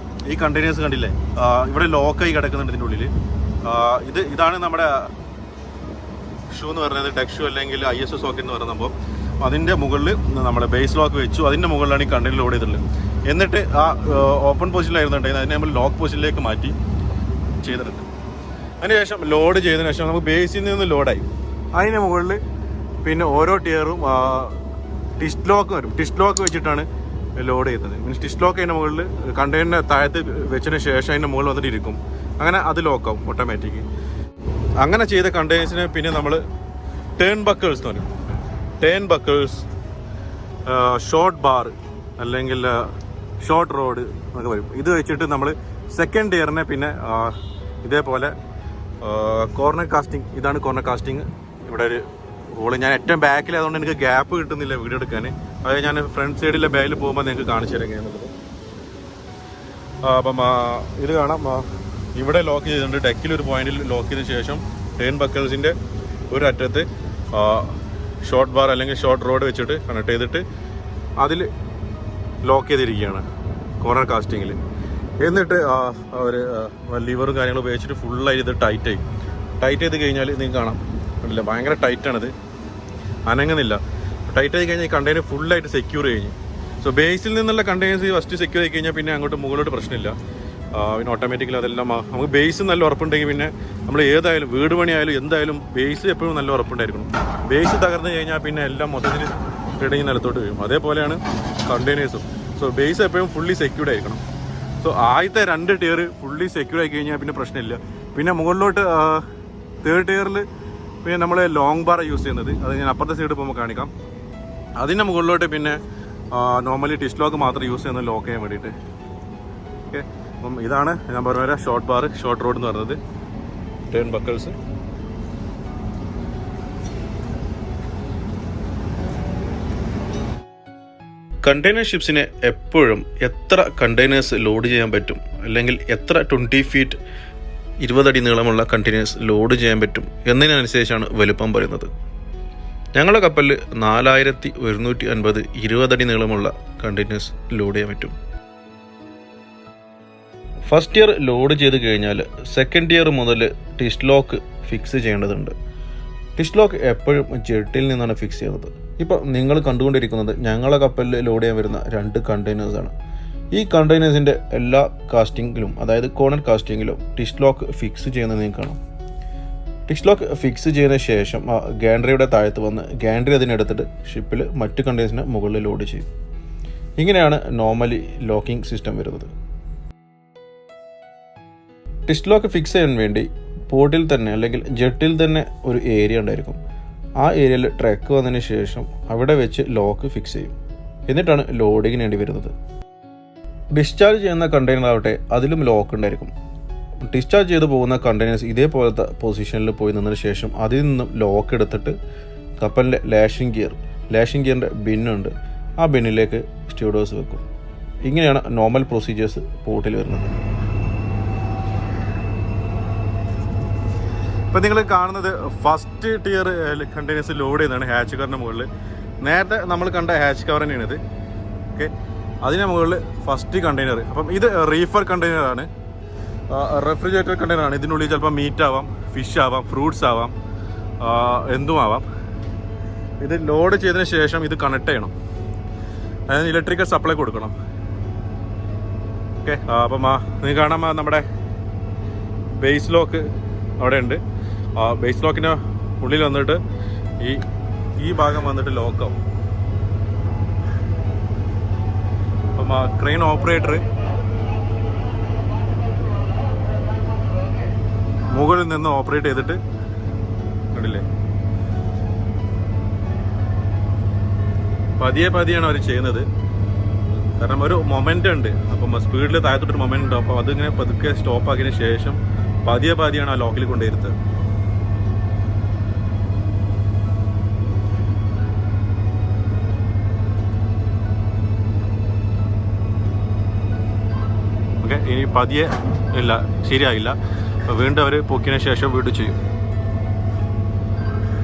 ഈ കണ്ടെയ്നേഴ്സ് കണ്ടില്ലേ, ഇവിടെ ലോക്കായി കിടക്കുന്നുണ്ട് ഇതിൻ്റെ ഉള്ളിൽ. ഇതാണ് നമ്മുടെ ഷൂ എന്ന് പറയുന്നത്, ഡെക് ഷൂ അല്ലെങ്കിൽ ISO സോക്കറ്റ് എന്ന് പറയുന്ന സംഭവം. അതിൻ്റെ മുകളിൽ നമ്മുടെ ബേസ് ലോക്ക് വെച്ചു, അതിൻ്റെ മുകളിലാണ് ഈ കണ്ടെയ്നർ ലോഡ് ചെയ്തിട്ടുള്ളത്. എന്നിട്ട് ആ ഓപ്പൺ പൊസിഷനിലായിരുന്നുണ്ടെങ്കിൽ അതിനെ നമ്മൾ ലോക്ക് പൊസിഷനിലേക്ക് മാറ്റി ചെയ്തിട്ടുണ്ട്. അതിനുശേഷം ലോഡ് ചെയ്തതിനു ശേഷം നമുക്ക് ബേസിൽ നിന്ന് ലോഡായി. അതിന് മുകളിൽ പിന്നെ ഓരോ ടിയറും ടിസ്റ്റ് ലോക്ക് വരും. ടിസ്റ്റ് ലോക്ക് വെച്ചിട്ടാണ് ലോഡ് ചെയ്യുന്നത്. മീൻസ് ടിസ്റ്റ് ലോക്ക് അതിൻ്റെ മുകളിൽ കണ്ടെയ്നറിൻ്റെ താഴത്ത് വെച്ചതിന് ശേഷം അതിൻ്റെ മുകളിൽ വന്നിട്ട് ഇരിക്കും. അങ്ങനെ അത് ലോക്കാവും ഓട്ടോമാറ്റിക്. അങ്ങനെ ചെയ്ത കണ്ടെയ്നേഴ്സിനെ പിന്നെ നമ്മൾ ടേൺ ബക്കിൾസ് എന്ന് പറയും. ടേൺ ബക്കിൾസ്, ഷോർട്ട് ബാർ അല്ലെങ്കിൽ ഷോർട്ട് റോഡ് എന്നൊക്കെ വരും. ഇത് വെച്ചിട്ട് നമ്മൾ സെക്കൻഡ് ടിയറിനെ പിന്നെ ഇതേപോലെ കോർണർ കാസ്റ്റിംഗ്, ഇതാണ് കോർണർ കാസ്റ്റിംഗ്. ഇവിടെ ഒരു ഹോള്, ഞാൻ ഏറ്റവും ബാക്കിൽ അതുകൊണ്ട് എനിക്ക് ഗ്യാപ്പ് കിട്ടുന്നില്ല വീഡിയോ എടുക്കാൻ. അത് ഞാൻ ഫ്രണ്ട് സൈഡിലെ ബാഗിൽ പോകുമ്പോൾ നിങ്ങൾക്ക് കാണിച്ചു തരാം എന്നുള്ളത്. അപ്പം ഇത് കാണാം, ഇവിടെ ലോക്ക് ചെയ്തിട്ടുണ്ട്. ഡെക്കിലൊരു പോയിന്റിൽ ലോക്ക് ചെയ്തതിന് ശേഷം ടേൺ ബക്കിൾസിൻ്റെ ഒരു അറ്റത്ത് ഷോർട്ട് ബാർ അല്ലെങ്കിൽ ഷോർട്ട് റോഡ് വെച്ചിട്ട് കണക്ട് ചെയ്തിട്ട് അതിൽ ലോക്ക് ചെയ്തിരിക്കുകയാണ് കോർണർ കാസ്റ്റിങ്ങിൽ. എന്നിട്ട് അവർ ലിവറും കാര്യങ്ങളും ഉപയോഗിച്ചിട്ട് ഫുള്ളായി ഇത് ടൈറ്റ് ചെയ്ത് കഴിഞ്ഞാൽ നിങ്ങൾക്ക് കാണാം, കണ്ടില്ല, ഭയങ്കര ടൈറ്റാണിത്, അനങ്ങുന്നില്ല. ടൈറ്റ് ആയി കഴിഞ്ഞാൽ ഈ കണ്ടെയ്നർ ഫുള്ളായിട്ട് സെക്യൂർ കഴിഞ്ഞു. സോ ബേസിൽ നിന്നുള്ള കണ്ടെയ്നേഴ്സ് ഫസ്റ്റ് സെക്യൂർ ആയി കഴിഞ്ഞാൽ പിന്നെ അങ്ങോട്ട് മുകളിലോട്ട് പ്രശ്നമില്ല. പിന്നെ ഓട്ടോമാറ്റിക്കലി അതെല്ലാം നമുക്ക് ബേസ് നല്ല ഉറപ്പുണ്ടെങ്കിൽ പിന്നെ നമ്മൾ ഏതായാലും വീട് പണിയായാലും എന്തായാലും ബേസ് എപ്പോഴും നല്ല ഉറപ്പുണ്ടായിരിക്കണം. ബേസ് തകർന്നു കഴിഞ്ഞാൽ പിന്നെ എല്ലാം മൊത്തത്തിൽ ഇടങ്ങി നിലത്തോട്ട് വീഴും. അതേപോലെയാണ് കണ്ടെയ്നേഴ്സും. സോ ബേസ് എപ്പോഴും ഫുള്ളി സെക്യൂർഡ് ആയിരിക്കണം. സോ ആദ്യത്തെ 2 ടിയർ ഫുള്ളി സെക്യൂർ ആയി കഴിഞ്ഞാൽ പിന്നെ പ്രശ്നമില്ല. പിന്നെ മുകളിലോട്ട് തേർഡ് ടിയറിൽ പിന്നെ നമ്മൾ ലോങ് ബാർ യൂസ് ചെയ്യുന്നത്, അത് ഞാൻ അപ്പുറത്തെ സൈഡ് പോകുമ്പോൾ കാണിക്കാം. അതിൻ്റെ മുകളിലോട്ട് പിന്നെ നോർമലി ടിസ്റ്റ് ലോക്ക് മാത്രം യൂസ് ചെയ്യുന്നത് ലോക്ക് ചെയ്യാൻ വേണ്ടിയിട്ട്. ഓക്കെ, അപ്പം ഇതാണ് ഞാൻ പറഞ്ഞ പോലെ ഷോർട്ട് ബാർ, ഷോർട്ട് റോഡ് എന്ന് പറയുന്നത്, ടേൺ ബക്കിൾസ്. കണ്ടെയ്നർ ഷിപ്സിനെ എപ്പോഴും എത്ര കണ്ടെയ്നേഴ്സ് ലോഡ് ചെയ്യാൻ പറ്റും, അല്ലെങ്കിൽ എത്ര 20 ഫീറ്റ് 20 അടി നീളമുള്ള കണ്ടെയ്നേഴ്സ് ലോഡ് ചെയ്യാൻ പറ്റും എന്നതിനനുസരിച്ചാണ് വലുപ്പം പറയുന്നത്. ഞങ്ങളുടെ കപ്പലിൽ 4150 20 അടി നീളമുള്ള കണ്ടെയ്നേഴ്സ് ലോഡ് ചെയ്യാൻ പറ്റും. ഫസ്റ്റ് ഇയർ ലോഡ് ചെയ്ത് കഴിഞ്ഞാൽ സെക്കൻഡ് ഇയർ മുതൽ ടിസ്റ്റ് ലോക്ക് ഫിക്സ് ചെയ്യേണ്ടതുണ്ട്. ടിസ്റ്റ് ലോക്ക് എപ്പോഴും ജെട്ടിൽ നിന്നാണ് ഫിക്സ് ചെയ്യുന്നത്. ഇപ്പോൾ നിങ്ങൾ കണ്ടുകൊണ്ടിരിക്കുന്നത് ഞങ്ങളുടെ കപ്പലിൽ ലോഡ് ചെയ്യാൻ വരുന്ന 2 കണ്ടെയ്നേഴ്സാണ്. ഈ കണ്ടെയ്നേഴ്സിൻ്റെ എല്ലാ കാസ്റ്റിങ്ങിലും, അതായത് കോർണർ കാസ്റ്റിങ്ങിലും ടിസ്റ്റ് ലോക്ക് ഫിക്സ് ചെയ്യുന്നത് നിങ്ങൾക്ക് കാണാം. ടിസ്റ്റ് ലോക്ക് ഫിക്സ് ചെയ്തതിന് ശേഷം ഗാൻഡ്രിയുടെ താഴത്ത് വന്ന് ഗാൻഡ്രി അതിനെടുത്തിട്ട് ഷിപ്പിൽ മറ്റ് കണ്ടെയ്നേഴ്സിന് മുകളിൽ ലോഡ് ചെയ്യും. ഇങ്ങനെയാണ് നോർമലി ലോക്കിംഗ് സിസ്റ്റം വരുന്നത്. ടിസ്റ്റ് ലോക്ക് ഫിക്സ് ചെയ്യാൻ വേണ്ടി പോർട്ടിൽ തന്നെ അല്ലെങ്കിൽ ജെട്ടിൽ തന്നെ ഒരു ഏരിയ ഉണ്ടായിരിക്കും. ആ ഏരിയയിൽ ട്രക്ക് വന്നതിന് ശേഷം അവിടെ വെച്ച് ലോക്ക് ഫിക്സ് ചെയ്യും. എന്നിട്ടാണ് ലോഡിങ്ങിന് വേണ്ടി വരുന്നത്. ഡിസ്ചാർജ് ചെയ്യുന്ന കണ്ടെയ്നർ ആവട്ടെ, അതിലും ലോക്ക് ഉണ്ടായിരിക്കും. ഡിസ്ചാർജ് ചെയ്ത് പോകുന്ന കണ്ടെയ്നേഴ്സ് ഇതേപോലത്തെ പൊസിഷനിൽ പോയി നിന്നതിന് ശേഷം അതിൽ നിന്നും ലോക്ക് എടുത്തിട്ട് കപ്പലിൻ്റെ ലാഷിംഗ് ഗിയറിൻ്റെ ബിന്നുണ്ട്, ആ ബിന്നിലേക്ക് സ്റ്റ്യൂഡേഴ്സ് വെക്കും. ഇങ്ങനെയാണ് നോർമൽ പ്രൊസീജിയേഴ്സ് പോർട്ടിൽ വരുന്നത്. ഇപ്പം നിങ്ങൾ കാണുന്നത് ഫസ്റ്റ് ടിയർ കണ്ടെയ്നേഴ്സ് ലോഡ് ചെയ്യുന്നതാണ് ഹാച്ച് കവറിൻ്റെ മുകളിൽ. നേരത്തെ നമ്മൾ കണ്ട ഹാച്ച് കവർ തന്നെയാണിത്. ഓക്കെ, അതിന് മുകളിൽ ഫസ്റ്റ് കണ്ടെയ്നർ. അപ്പം ഇത് റീഫർ കണ്ടെയ്നറാണ്, റെഫ്രിജറേറ്റർ കണ്ടെയ്നറാണ്. ഇതിനുള്ളിൽ ചിലപ്പോൾ മീറ്റ് ആവാം, ഫിഷ് ആവാം, ഫ്രൂട്ട്സ് ആവാം, എന്തും ആവാം. ഇത് ലോഡ് ചെയ്തതിന് ശേഷം ഇത് കണക്ട് ചെയ്യണം, അതായത് ഇലക്ട്രിക്കൽ സപ്ലൈ കൊടുക്കണം. ഓക്കെ, അപ്പം നിങ്ങൾ കാണാം നമ്മുടെ ബേസ് ലോക്ക് അവിടെ ഉണ്ട്. ബേസ് ലോക്കിൻ്റെ ഉള്ളിൽ വന്നിട്ട് ഈ ഭാഗം വന്നിട്ട് ലോക്കാവും. അപ്പം ക്രെയിൻ ഓപ്പറേറ്റർ മുകളിൽ നിന്ന് ഓപ്പറേറ്റ് ചെയ്തിട്ട് കണ്ടില്ലേ, പതിയെയാണ് അവർ ചെയ്യുന്നത്. കാരണം ഒരു മൊമെൻ്റ് ഉണ്ട്, അപ്പം സ്പീഡിൽ താഴത്തോട്ടൊരു മൊമെൻ്റ് ഉണ്ട്. അപ്പോൾ അതിങ്ങനെ പതുക്കെ സ്റ്റോപ്പ് ആക്കിയതിന് ശേഷം പതിയാണ് ആ ലോക്കിൽ കൊണ്ടുവരുന്നത്. ഓക്കെ, ഇനി പതിയെ ഇല്ല, ശരിയായില്ല. വീണ്ടും അവർ പൊക്കിയതിന് ശേഷം വീണ്ടും ചെയ്യും.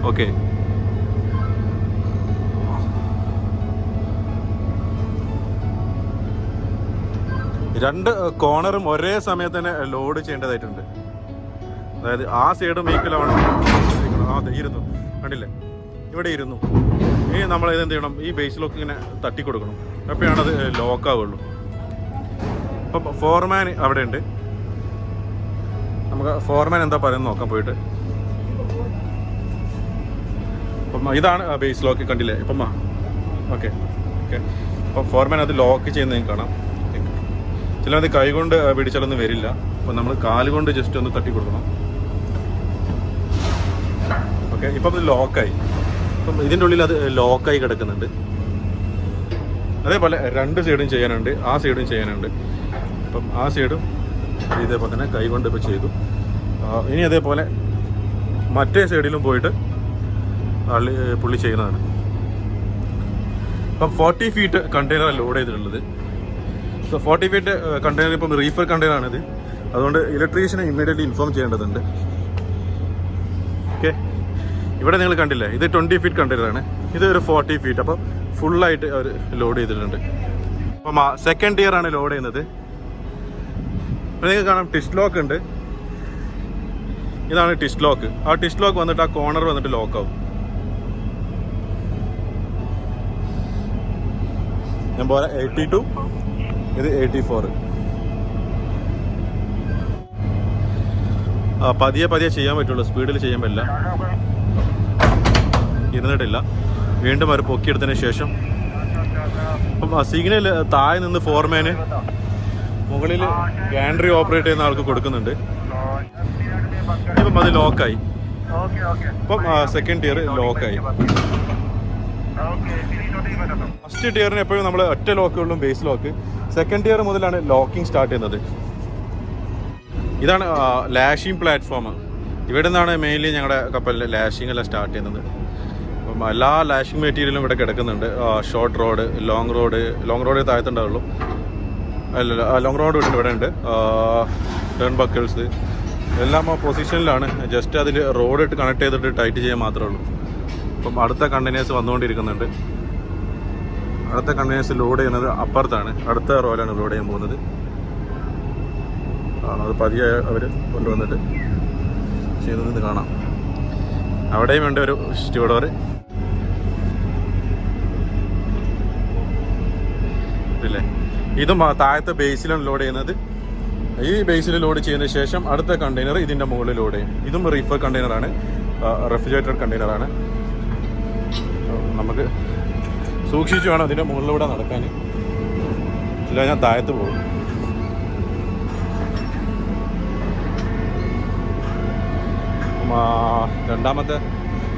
ഓക്കെ, രണ്ട് കോർണറും ഒരേ സമയത്ത് തന്നെ ലോഡ് ചെയ്യേണ്ടതായിട്ടുണ്ട്. അതായത് ആ സൈഡും ഈക്വലാണ്. ഇരുന്നു, കണ്ടില്ലേ, ഇവിടെ ഇരുന്നു. ഇനി നമ്മൾ ഇത് എന്ത് ചെയ്യണം, ഈ ബേസിലൊക്കെ ഇങ്ങനെ തട്ടി കൊടുക്കണം. അപ്പോഴാണ് അത് ലോക്കാവുള്ളൂ. അപ്പം ഫോർമാൻ അവിടെ ഉണ്ട്. നമുക്ക് ഫോർമാൻ എന്താ പറയുന്നത് നോക്കാം പോയിട്ട്. അപ്പം ഇതാണ് ബേസ് ലോക്ക്, കണ്ടില്ലേ ഇപ്പം. ഓക്കെ, അപ്പം ഫോർമാൻ അത് ലോക്ക് ചെയ്യുന്നത് കാണാം. ചിലത് കൈ കൊണ്ട് പിടിച്ചാലൊന്നും വരില്ല. അപ്പം നമ്മൾ കാലുകൊണ്ട് ജസ്റ്റ് ഒന്ന് തട്ടി കൊടുക്കണം. ഓക്കെ, ഇപ്പം അത് ലോക്കായി. അപ്പം ഇതിൻ്റെ ഉള്ളിൽ അത് ലോക്കായി കിടക്കുന്നുണ്ട്. അതേപോലെ രണ്ട് സൈഡും ചെയ്യാനുണ്ട്, ആ സൈഡും ചെയ്യാനുണ്ട്. അപ്പം ആ സൈഡും ഇതേപോലെ തന്നെ കൈ കൊണ്ട് ഇപ്പോൾ ചെയ്തു. ഇനി അതേപോലെ മറ്റേ സൈഡിലും പോയിട്ട് പുള്ളി ചെയ്യുന്നതാണ്. അപ്പം 40 ഫീറ്റ് കണ്ടെയ്നർ ലോഡ് ചെയ്തിട്ടുള്ളത്. സോ 40 ഫീറ്റ് കണ്ടെയ്നർ ഇപ്പം റീഫർ കണ്ടെയ്നറാണിത്. അതുകൊണ്ട് ഇലക്ട്രീഷ്യനെ ഇമ്മീഡിയറ്റ്ലി ഇൻഫോം ചെയ്യേണ്ടതുണ്ട്. ഓക്കെ, ഇവിടെ നിങ്ങൾ കണ്ടില്ലേ, ഇത് 20 ഫീറ്റ് കണ്ടെയ്നറാണ്. ഇത് ഒരു 40 ഫീറ്റ്. അപ്പോൾ ഫുള്ളായിട്ട് അവർ ലോഡ് ചെയ്തിട്ടുണ്ട്. അപ്പം സെക്കൻഡ് ടിയർ ആണ് ലോഡ് ചെയ്യുന്നത്. അപ്പോൾ നിങ്ങൾക്ക് കാണാം ടിസ്റ്റ് ലോക്ക് ഉണ്ട്. ഇതാണ് ടിസ്റ്റ് ലോക്ക്. ആ ടിസ്റ്റ് ലോക്ക് വന്നിട്ട് ആ കോർണർ വന്നിട്ട് ലോക്കാവും. ഞാൻ പോലെ 82, ഇത് 84. പതിയെ ചെയ്യാൻ പറ്റുള്ളൂ, സ്പീഡിൽ ചെയ്യാൻ പറ്റില്ല. ഇരുന്നിട്ടില്ല. വീണ്ടും അവർ പൊക്കിയെടുത്തതിന് ശേഷം അപ്പം സിഗ്നൽ താഴെ നിന്ന് ഫോർമാന് മുകളിൽ ഗാൻഡ്രി ഓപ്പറേറ്റ് ചെയ്യുന്ന ആൾക്ക് കൊടുക്കുന്നുണ്ട്. ഇപ്പം അത് ലോക്കായി. ഇപ്പം സെക്കൻഡ് ടിയർ ലോക്കായി. ഫസ്റ്റ് ടിയറിന് എപ്പോഴും നമ്മൾ ഒറ്റ ലോക്കുകളിലും ബേസ് ലോക്ക്. സെക്കൻഡ് ടിയർ മുതലാണ് ലോക്കിംഗ് സ്റ്റാർട്ട് ചെയ്യുന്നത്. ഇതാണ് ലാഷിംഗ് പ്ലാറ്റ്ഫോം. ഇവിടെ നിന്നാണ് മെയിൻലി ഞങ്ങളുടെ കപ്പലിൽ ലാഷിംഗ് എല്ലാം സ്റ്റാർട്ട് ചെയ്യുന്നത്. അപ്പം എല്ലാ ലാഷിംഗ് മെറ്റീരിയലും ഇവിടെ കിടക്കുന്നുണ്ട്. ഷോർട്ട് റോഡ്, ലോങ് റോഡ് താഴത്തുണ്ടാവുള്ളൂ. അല്ലല്ല, ലോങ് റോഡ് ഇവിടെ ഉണ്ട്. ടേൺ ബക്കിൾസ് എല്ലാം പൊസിഷനിലാണ്. ജസ്റ്റ് അതിൽ റോഡ് ഇട്ട് കണക്ട് ചെയ്തിട്ട് ടൈറ്റ് ചെയ്യാൻ മാത്രമേ ഉള്ളൂ. അപ്പം അടുത്ത കണ്ടെയ്നേഴ്സ് വന്നുകൊണ്ടിരിക്കുന്നുണ്ട്. അടുത്ത കണ്ടെയ്നേഴ്സ് ലോഡ് ചെയ്യുന്നത് അപ്പുറത്താണ്, അടുത്ത റോയിലാണ് ലോഡ് ചെയ്യാൻ പോകുന്നത്. അത് പതിയെ അവർ കൊണ്ടുവന്നിട്ട് ചെയ്തത് കാണാം. അവിടെയും വേണ്ട ഒരു സ്റ്റ്യൂഡോർ. ഇല്ലേ, ഇതും താഴത്തെ ബേസിലാണ് ലോഡ് ചെയ്യുന്നത്. ഈ ബേസിൽ ലോഡ് ചെയ്തതിന് ശേഷം അടുത്ത കണ്ടെയ്നർ ഇതിൻ്റെ മുകളിൽ ലോഡ് ചെയ്യും. ഇതും റീഫർ കണ്ടെയ്നറാണ്, റെഫ്രിജറേറ്റഡ് കണ്ടെയ്നറാണ്. നമുക്ക് സൂക്ഷിച്ചു വേണം അതിൻ്റെ മുകളിലൂടെ നടക്കാൻ, ഇല്ല ഞാൻ താഴത്ത് പോകും.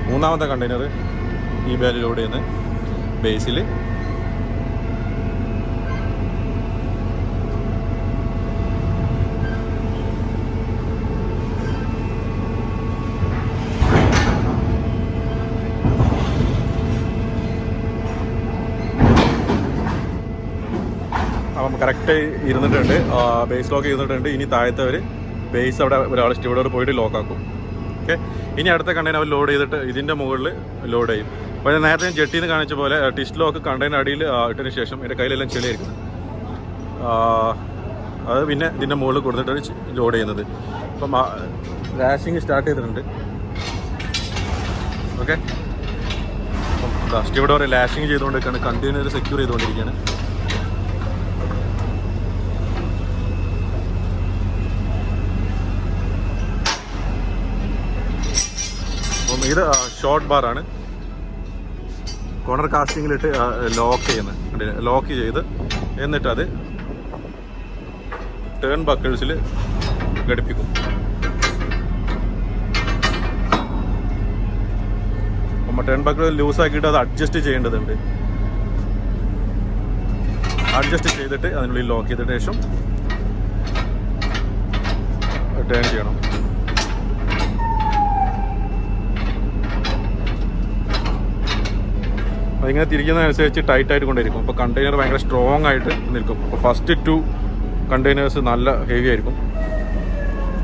മൂന്നാമത്തെ കണ്ടെയ്നർ ഈ ബേലിൽ ലോഡ് ചെയ്യുന്നത് ബേസിൽ. അപ്പം കറക്റ്റ് ഇരുന്നിട്ടുണ്ട്, ബേസ് ലോക്ക് ചെയ്തിട്ടുണ്ട്. ഇനി താഴത്തവർ ബേസ് അവിടെ ഒരാൾ സ്റ്റ്യൂഡോർ പോയിട്ട് ലോക്കാക്കും. ഓക്കെ, ഇനി അടുത്ത കണ്ടെയ്നർ അവർ ലോഡ് ചെയ്തിട്ട് ഇതിൻ്റെ മുകളിൽ ലോഡ് ചെയ്യും. അപ്പോൾ ഞാൻ നേരത്തെ ജെട്ടിയിൽ നിന്ന് കാണിച്ച പോലെ ടിസ്റ്റ് ലോക്ക് കണ്ടെയ്നർ അടിയിൽ ഇട്ടതിന് ശേഷം എൻ്റെ കയ്യിലെല്ലാം ചെളിയായിരിക്കുന്നത്. അത് പിന്നെ ഇതിൻ്റെ മുകളിൽ കൊടുത്തിട്ട് ലോഡ് ചെയ്യുന്നത്. അപ്പം ലാഷിങ് സ്റ്റാർട്ട് ചെയ്തിട്ടുണ്ട്. ഓക്കെ, അപ്പം സ്റ്റ്യൂഡോർ ലാഷിങ് ചെയ്തുകൊണ്ടിരിക്കുകയാണ്, കണ്ടെയ്നർ സെക്യൂർ ചെയ്തുകൊണ്ടിരിക്കുകയാണ്. ഇത് ഷോർട്ട് ബാറാണ്, കോർണർ കാസ്റ്റിങ്ങിലിട്ട് ലോക്ക് ചെയ്യുന്നത്. ലോക്ക് ചെയ്ത് എന്നിട്ട് അത് ടേൺ ബക്കിൾസിൽ ഘടിപ്പിക്കും. നമ്മൾ ടേൺ ബക്കിൾ ലൂസാക്കിയിട്ട് അത് അഡ്ജസ്റ്റ് ചെയ്യേണ്ടതുണ്ട്. അഡ്ജസ്റ്റ് ചെയ്തിട്ട് അതിനുള്ളിൽ ലോക്ക് ചെയ്തിട്ട് ശേഷം ടേൺ ചെയ്യണം. അതിങ്ങനെ തിരിക്കുന്നതനുസരിച്ച് ടൈറ്റായിട്ട് കൊണ്ടിരിക്കും. അപ്പോൾ കണ്ടെയ്നർ ഭയങ്കര സ്ട്രോങ് ആയിട്ട് നിൽക്കും. അപ്പോൾ ഫസ്റ്റ് 2 കണ്ടെയ്നേഴ്സ് നല്ല ഹെവി ആയിരിക്കും.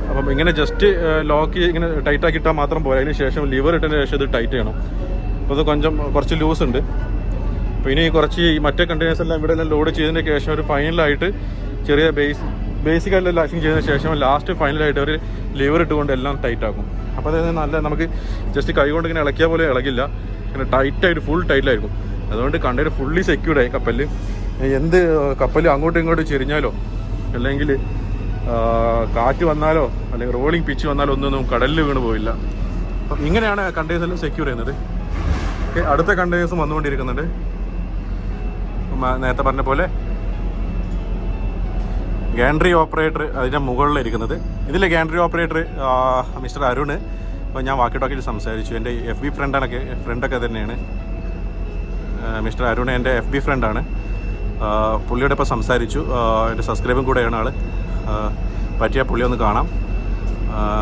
അപ്പം ഇങ്ങനെ ജസ്റ്റ് ലോക്ക് ഇങ്ങനെ ടൈറ്റാക്കി ഇട്ടാൽ മാത്രം പോരാ. അതിന് ശേഷം ലിവർ ഇട്ടതിന് ശേഷം ഇത് ടൈറ്റ് ചെയ്യണം. അപ്പോൾ ഇത് കുറച്ച് ലൂസ് ഉണ്ട്. അപ്പോൾ ഇനി കുറച്ച് ഈ മറ്റേ കണ്ടെയ്നേഴ്സ് എല്ലാം ഇവിടെ എല്ലാം ലോഡ് ചെയ്തതിന് ശേഷം ഒരു ഫൈനലായിട്ട് ചെറിയ ബേസിക്കായിട്ടുള്ള ലാഷിങ് ചെയ്തതിന് ശേഷം ലാസ്റ്റ് ഫൈനലായിട്ട് ഒരു ലിവർ ഇട്ടുകൊണ്ട് എല്ലാം ടൈറ്റ് ആക്കും. അപ്പോൾ അതായത് നല്ല നമുക്ക് ജസ്റ്റ് കൈ കൊണ്ട് ഇങ്ങനെ ഇളക്കിയാൽ പോലെ ഇളകില്ല, ഇങ്ങനെ ടൈറ്റായിട്ട് ഫുൾ ടൈറ്റിലായിരിക്കും. അതുകൊണ്ട് കണ്ടെയ്നർ ഫുള്ളി സെക്യൂർഡായി കപ്പലിൽ. എന്ത് കപ്പൽ അങ്ങോട്ടും ഇങ്ങോട്ടും ചെരിഞ്ഞാലോ അല്ലെങ്കിൽ കാറ്റ് വന്നാലോ അല്ലെങ്കിൽ റോളിങ് പിച്ച് വന്നാലോ ഒന്നും കടലിൽ വീണ് പോയില്ല. അപ്പം ഇങ്ങനെയാണ് കണ്ടെയ്നേഴ്സ് സെക്യൂർ ചെയ്യുന്നത്. ഓക്കെ, അടുത്ത കണ്ടെയ്നേഴ്സും വന്നുകൊണ്ടിരിക്കുന്നുണ്ട്. നേരത്തെ പറഞ്ഞ പോലെ ഗാൻട്രി ഓപ്പറേറ്റർ അതിൻ്റെ മുകളിലിരിക്കുന്നത്. ഇതിലെ ഗാൻട്രി ഓപ്പറേറ്റർ മിസ്റ്റർ അരുണ്. അപ്പോൾ ഞാൻ വാക്കി ടോക്കിൽ സംസാരിച്ചു. എൻ്റെ FB ഫ്രണ്ടൊക്കെ തന്നെയാണ്. മിസ്റ്റർ അരുൺ എൻ്റെ FB ഫ്രണ്ടാണ്. പുള്ളിയോടെ ഇപ്പോൾ സംസാരിച്ചു. എൻ്റെ സബ്സ്ക്രൈബും കൂടെയാണ് ആൾ. പറ്റിയാൽ പുള്ളി ഒന്ന് കാണാം.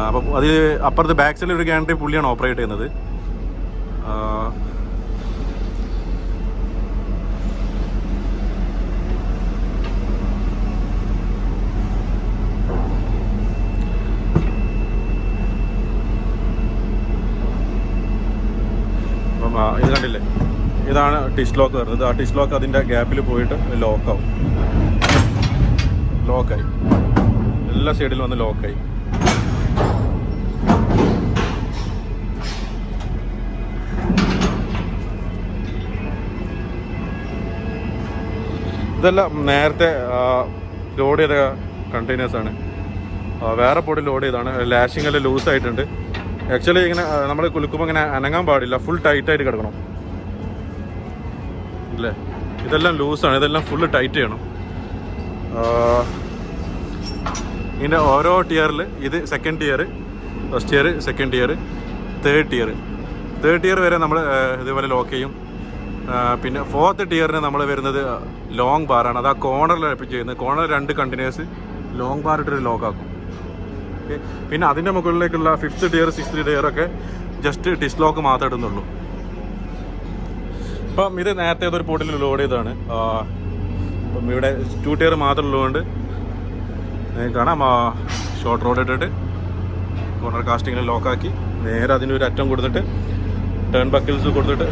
അപ്പോൾ അതിൽ അപ്പുറത്ത് ബാക്ക് സൈഡിൽ ഒരു ഗാൻട്രി പുള്ളിയാണ് ഓപ്പറേറ്റ് ചെയ്യുന്നത്. ഇത് കണ്ടില്ലേ, ഇതാണ് ടിഷ് ലോക്ക് വരുന്നത്. ആ ടിഷ് ലോക്ക് അതിൻ്റെ ഗ്യാപ്പിൽ പോയിട്ട് ലോക്കാവും. ലോക്കായി, എല്ലാ സൈഡിലും വന്ന് ലോക്കായി. ഇതെല്ലാം നേരത്തെ ലോഡ് ചെയ്ത കണ്ടെയ്നേഴ്സാണ്. വേറെ പോട്ട് ലോഡ് ചെയ്താണ്. ലാഷിംഗ് എല്ലാം ലൂസായിട്ടുണ്ട്. ആക്ച്വലി ഇങ്ങനെ നമ്മൾ കുലുക്കുമ്പോൾ ഇങ്ങനെ അനങ്ങാൻ പാടില്ല, ഫുൾ ടൈറ്റായിട്ട് കിടക്കണം അല്ലേ. ഇതെല്ലാം ലൂസാണ്, ഇതെല്ലാം ഫുള്ള് ടൈറ്റ് ചെയ്യണം. ഇതിൻ്റെ ഓരോ ടിയറിൽ ഇത് second tear, first tear, second tear, third tear വരെ നമ്മൾ ഇതുപോലെ ലോക്ക് ചെയ്യും. പിന്നെ 4th ടിയറിന് നമ്മൾ വരുന്നത് ലോങ് ബാറാണ്. അത് ആ കോർണറിൽ ചെയ്യുന്നത്. കോർണർ 2 കണ്ടിന്യൂസ് ലോങ് ബാർ ഇട്ടൊരു ലോക്കാക്കും. ഓക്കെ, പിന്നെ അതിൻ്റെ മുകളിലേക്കുള്ള 5th ടിയർ, 6th ടിയറൊക്കെ ജസ്റ്റ് ടിഷ് ലോക്ക് മാത്രമേ ഇടുന്നുള്ളൂ. ഇപ്പം ഇത് നേരത്തെ ഏതൊരു പോർട്ടിൽ ലോഡ് ചെയ്തതാണ്. ഇപ്പം ഇവിടെ 2 ടിയർ മാത്രം ഉള്ളതുകൊണ്ട് കാണാം. ഷോർട്ട് റോഡ് ഇട്ടിട്ട് കോർണർ കാസ്റ്റിങ്ങിൽ ലോക്കാക്കി നേരെ അതിനൊരു അറ്റം കൊടുത്തിട്ട് ടേൺ ബക്കിൾസ് കൊടുത്തിട്ട്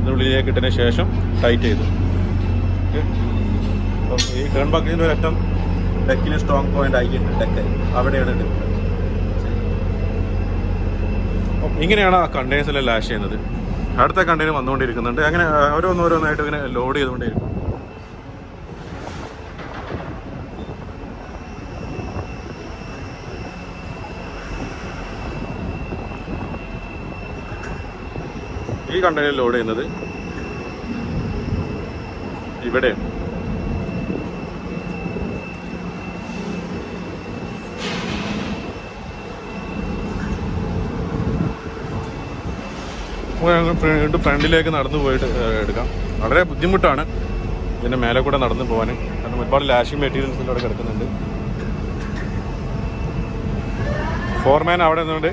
ഇതിനുള്ളിലേക്ക് ഇട്ടതിന് ശേഷം ടൈറ്റ് ചെയ്തു. ഓക്കെ, അപ്പം ഈ ടേൺ ബക്കിളിൻ്റെ ഒരു അറ്റം ഡെക്കിന് സ്ട്രോങ് പോയിന്റ് ആയിട്ടുണ്ട്. ഡെക്ക് അവിടെയാണ് ഇടുന്നത്. ഇങ്ങനെയാണ് ആ കണ്ടെയ്നേഴ്സിലെല്ലാം ലാഷ് ചെയ്യുന്നത്. അടുത്ത കണ്ടെയ്നർ വന്നുകൊണ്ടിരിക്കുന്നുണ്ട്. അങ്ങനെ ഓരോന്നോരോന്നായിട്ട് ഇങ്ങനെ ലോഡ് ചെയ്തുകൊണ്ടിരിക്കും. ഈ കണ്ടെയ്നർ ലോഡ് ചെയ്യുന്നത് ഇവിടെയാണ്. വീണ്ടും ഫ്രണ്ടിലേക്ക് നടന്നു പോയിട്ട് എടുക്കാം. വളരെ ബുദ്ധിമുട്ടാണ് ഇതിൻ്റെ മേലെ കൂടെ നടന്നു പോകാൻ. കാരണം ഒരുപാട് ലാഷിംഗ് മെറ്റീരിയൽസ് ഇവിടെ കിടക്കുന്നുണ്ട്. ഫോർമാൻ അവിടെ നിന്നുകൊണ്ട്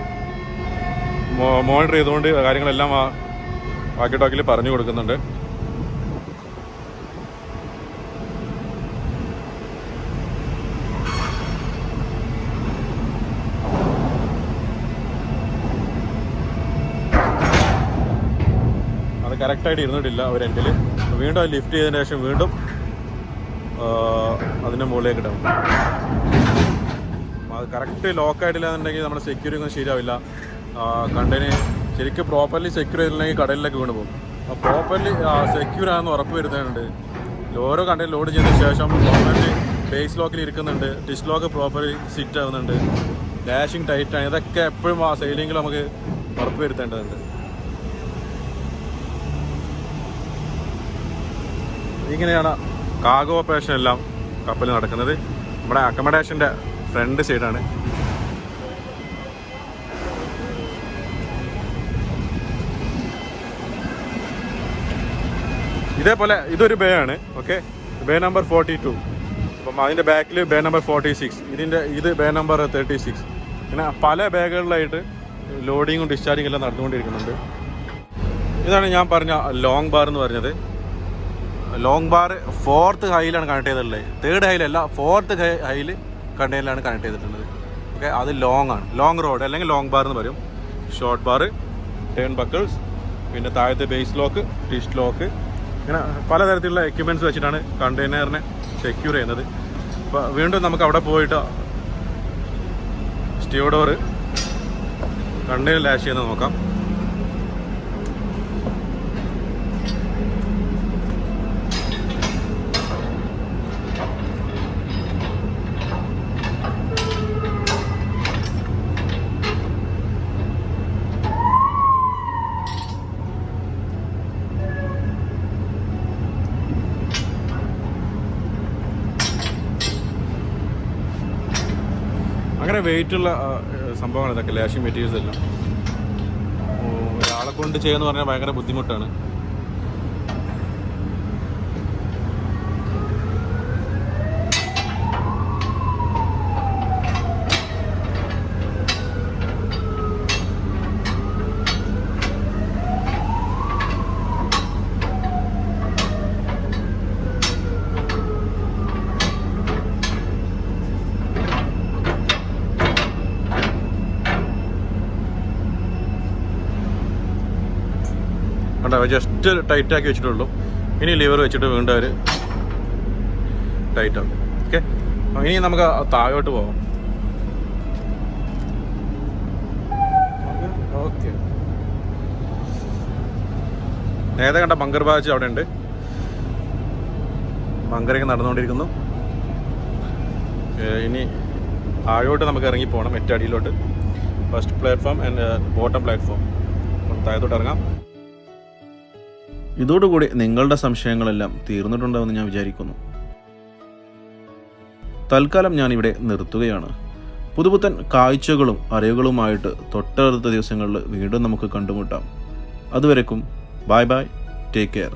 മോണിറ്റർ ചെയ്തുകൊണ്ട് കാര്യങ്ങളെല്ലാം വാക്കി ടോക്കിൽ പറഞ്ഞു കൊടുക്കുന്നുണ്ട്. അത് കറക്റ്റായിട്ട് ഇരുന്നിട്ടില്ല ഒരു എൻഡിൽ. വീണ്ടും അത് ലിഫ്റ്റ് ചെയ്തതിന് ശേഷം വീണ്ടും അതിൻ്റെ മുകളിലേക്ക് ഇടാം. അത് കറക്റ്റ് ലോക്കായിട്ടില്ല എന്നുണ്ടെങ്കിൽ നമ്മുടെ സെക്യൂരിറ്റി ഒന്നും ശരിയാവില്ല. കണ്ടതിന് ശരിക്കും പ്രോപ്പർലി സെക്യൂർ ചെയ്തില്ലെങ്കിൽ കടലിലേക്ക് വീണ് പോകും. അപ്പോൾ പ്രോപ്പർലി സെക്യൂർ ആണെന്ന് ഉറപ്പ് വരുത്തുന്നുണ്ട്. ഓരോ കണ്ടയിൽ ലോഡ് ചെയ്തതിന് ശേഷം പ്രോപ്പർലി ബേസ് ലോക്കിൽ ഇരിക്കുന്നുണ്ട്, ടിഷ് ലോക്ക് പ്രോപ്പർലി സിറ്റ് ആവുന്നുണ്ട്, ഡാഷിങ് ടൈറ്റാണ്. ഇതൊക്കെ എപ്പോഴും ആ സെയിലിങ്ങിൽ നമുക്ക് ഉറപ്പ് വരുത്തേണ്ടതുണ്ട്. ഇങ്ങനെയാണ് കാർഗോ ഓപ്പറേഷൻ എല്ലാം കപ്പൽ നടക്കുന്നത്. നമ്മുടെ അക്കമഡേഷൻ്റെ ഫ്രണ്ട് സൈഡാണ്. ഇതേപോലെ ഇതൊരു ബേ ആണ്. Okay, bay number 42. അപ്പം അതിൻ്റെ ബാക്കിൽ ബേ നമ്പർ 46. ഇത് ബേ നമ്പർ 36. ഇങ്ങനെ പല ബേകളിലായിട്ട് ലോഡിങ്ങും ഡിസ്ചാർജിങ് എല്ലാം നടന്നുകൊണ്ടിരിക്കുന്നുണ്ട്. ഇതാണ് ഞാൻ പറഞ്ഞ ലോങ് ബാർ എന്ന് പറഞ്ഞത്. ലോങ് ബാർ 4th ഹൈയിലാണ് കണക്ട് ചെയ്തിട്ടുള്ളത്. 3rd ഹൈയിലല്ല, 4th ഹൈയിൽ കണ്ടെയ്നറിലാണ് കണക്ട് ചെയ്തിട്ടുള്ളത്. ഓക്കെ, അത് ലോങ് ആണ്, ലോങ് റോഡ് അല്ലെങ്കിൽ ലോങ് ബാർ എന്ന് പറയും. ഷോർട്ട് ബാർ, ടേൺ ബക്കിൾസ്, പിന്നെ താഴത്തെ ബേസ് ലോക്ക്, ട്വിസ്റ്റ് ലോക്ക്, ഇങ്ങനെ പലതരത്തിലുള്ള എക്യുപ്മെൻറ്റ്സ് വെച്ചിട്ടാണ് കണ്ടെയ്നറിനെ സെക്യൂർ ചെയ്യുന്നത്. അപ്പോൾ വീണ്ടും നമുക്ക് അവിടെ പോയിട്ട് സ്റ്റീവഡോർ കണ്ടെയ്നർ ലാഷ് ചെയ്യുന്നത് നോക്കാം. അങ്ങനെ വെയിറ്റുള്ള സംഭവമാണ് ഇതൊക്കെ, ലാഷിംഗ് മെറ്റീരിയൽസ് എല്ലാം. ഒരാളെ കൊണ്ട് ചെയ്യുമെന്ന് പറഞ്ഞാൽ ഭയങ്കര ബുദ്ധിമുട്ടാണ്. കണ്ടോ, ജസ്റ്റ് ടൈറ്റാക്കി വെച്ചിട്ടുള്ളൂ. ഇനി ലിവർ വെച്ചിട്ട് വീണ്ടും അവർ ടൈറ്റ് ആക്കും. ഓക്കെ, ഇനി നമുക്ക് താഴോട്ട് പോകാം. ഓക്കെ, നേരത്തെ കണ്ട ബങ്കർ ബാച്ച് അവിടെ ഉണ്ട്. ബങ്കറിങ് നടന്നുകൊണ്ടിരിക്കുന്നു. ഇനി താഴോട്ട് നമുക്ക് ഇറങ്ങി പോകണം, ഏറ്റവും first platform and bottom platform. താഴത്തോട്ട് ഇറങ്ങാം. ഇതോടുകൂടി നിങ്ങളുടെ സംശയങ്ങളെല്ലാം തീർന്നിട്ടുണ്ടാവുമെന്ന് ഞാൻ വിചാരിക്കുന്നു. തൽക്കാലം ഞാനിവിടെ നിർത്തുകയാണ്. പുതുപുത്തൻ കാഴ്ചകളും അറിവുകളുമായിട്ട് തൊട്ടടുത്ത ദിവസങ്ങളിൽ വീണ്ടും നമുക്ക് കണ്ടുമുട്ടാം. അതുവരെക്കും ബൈ ബൈ, ടേക്ക് കെയർ.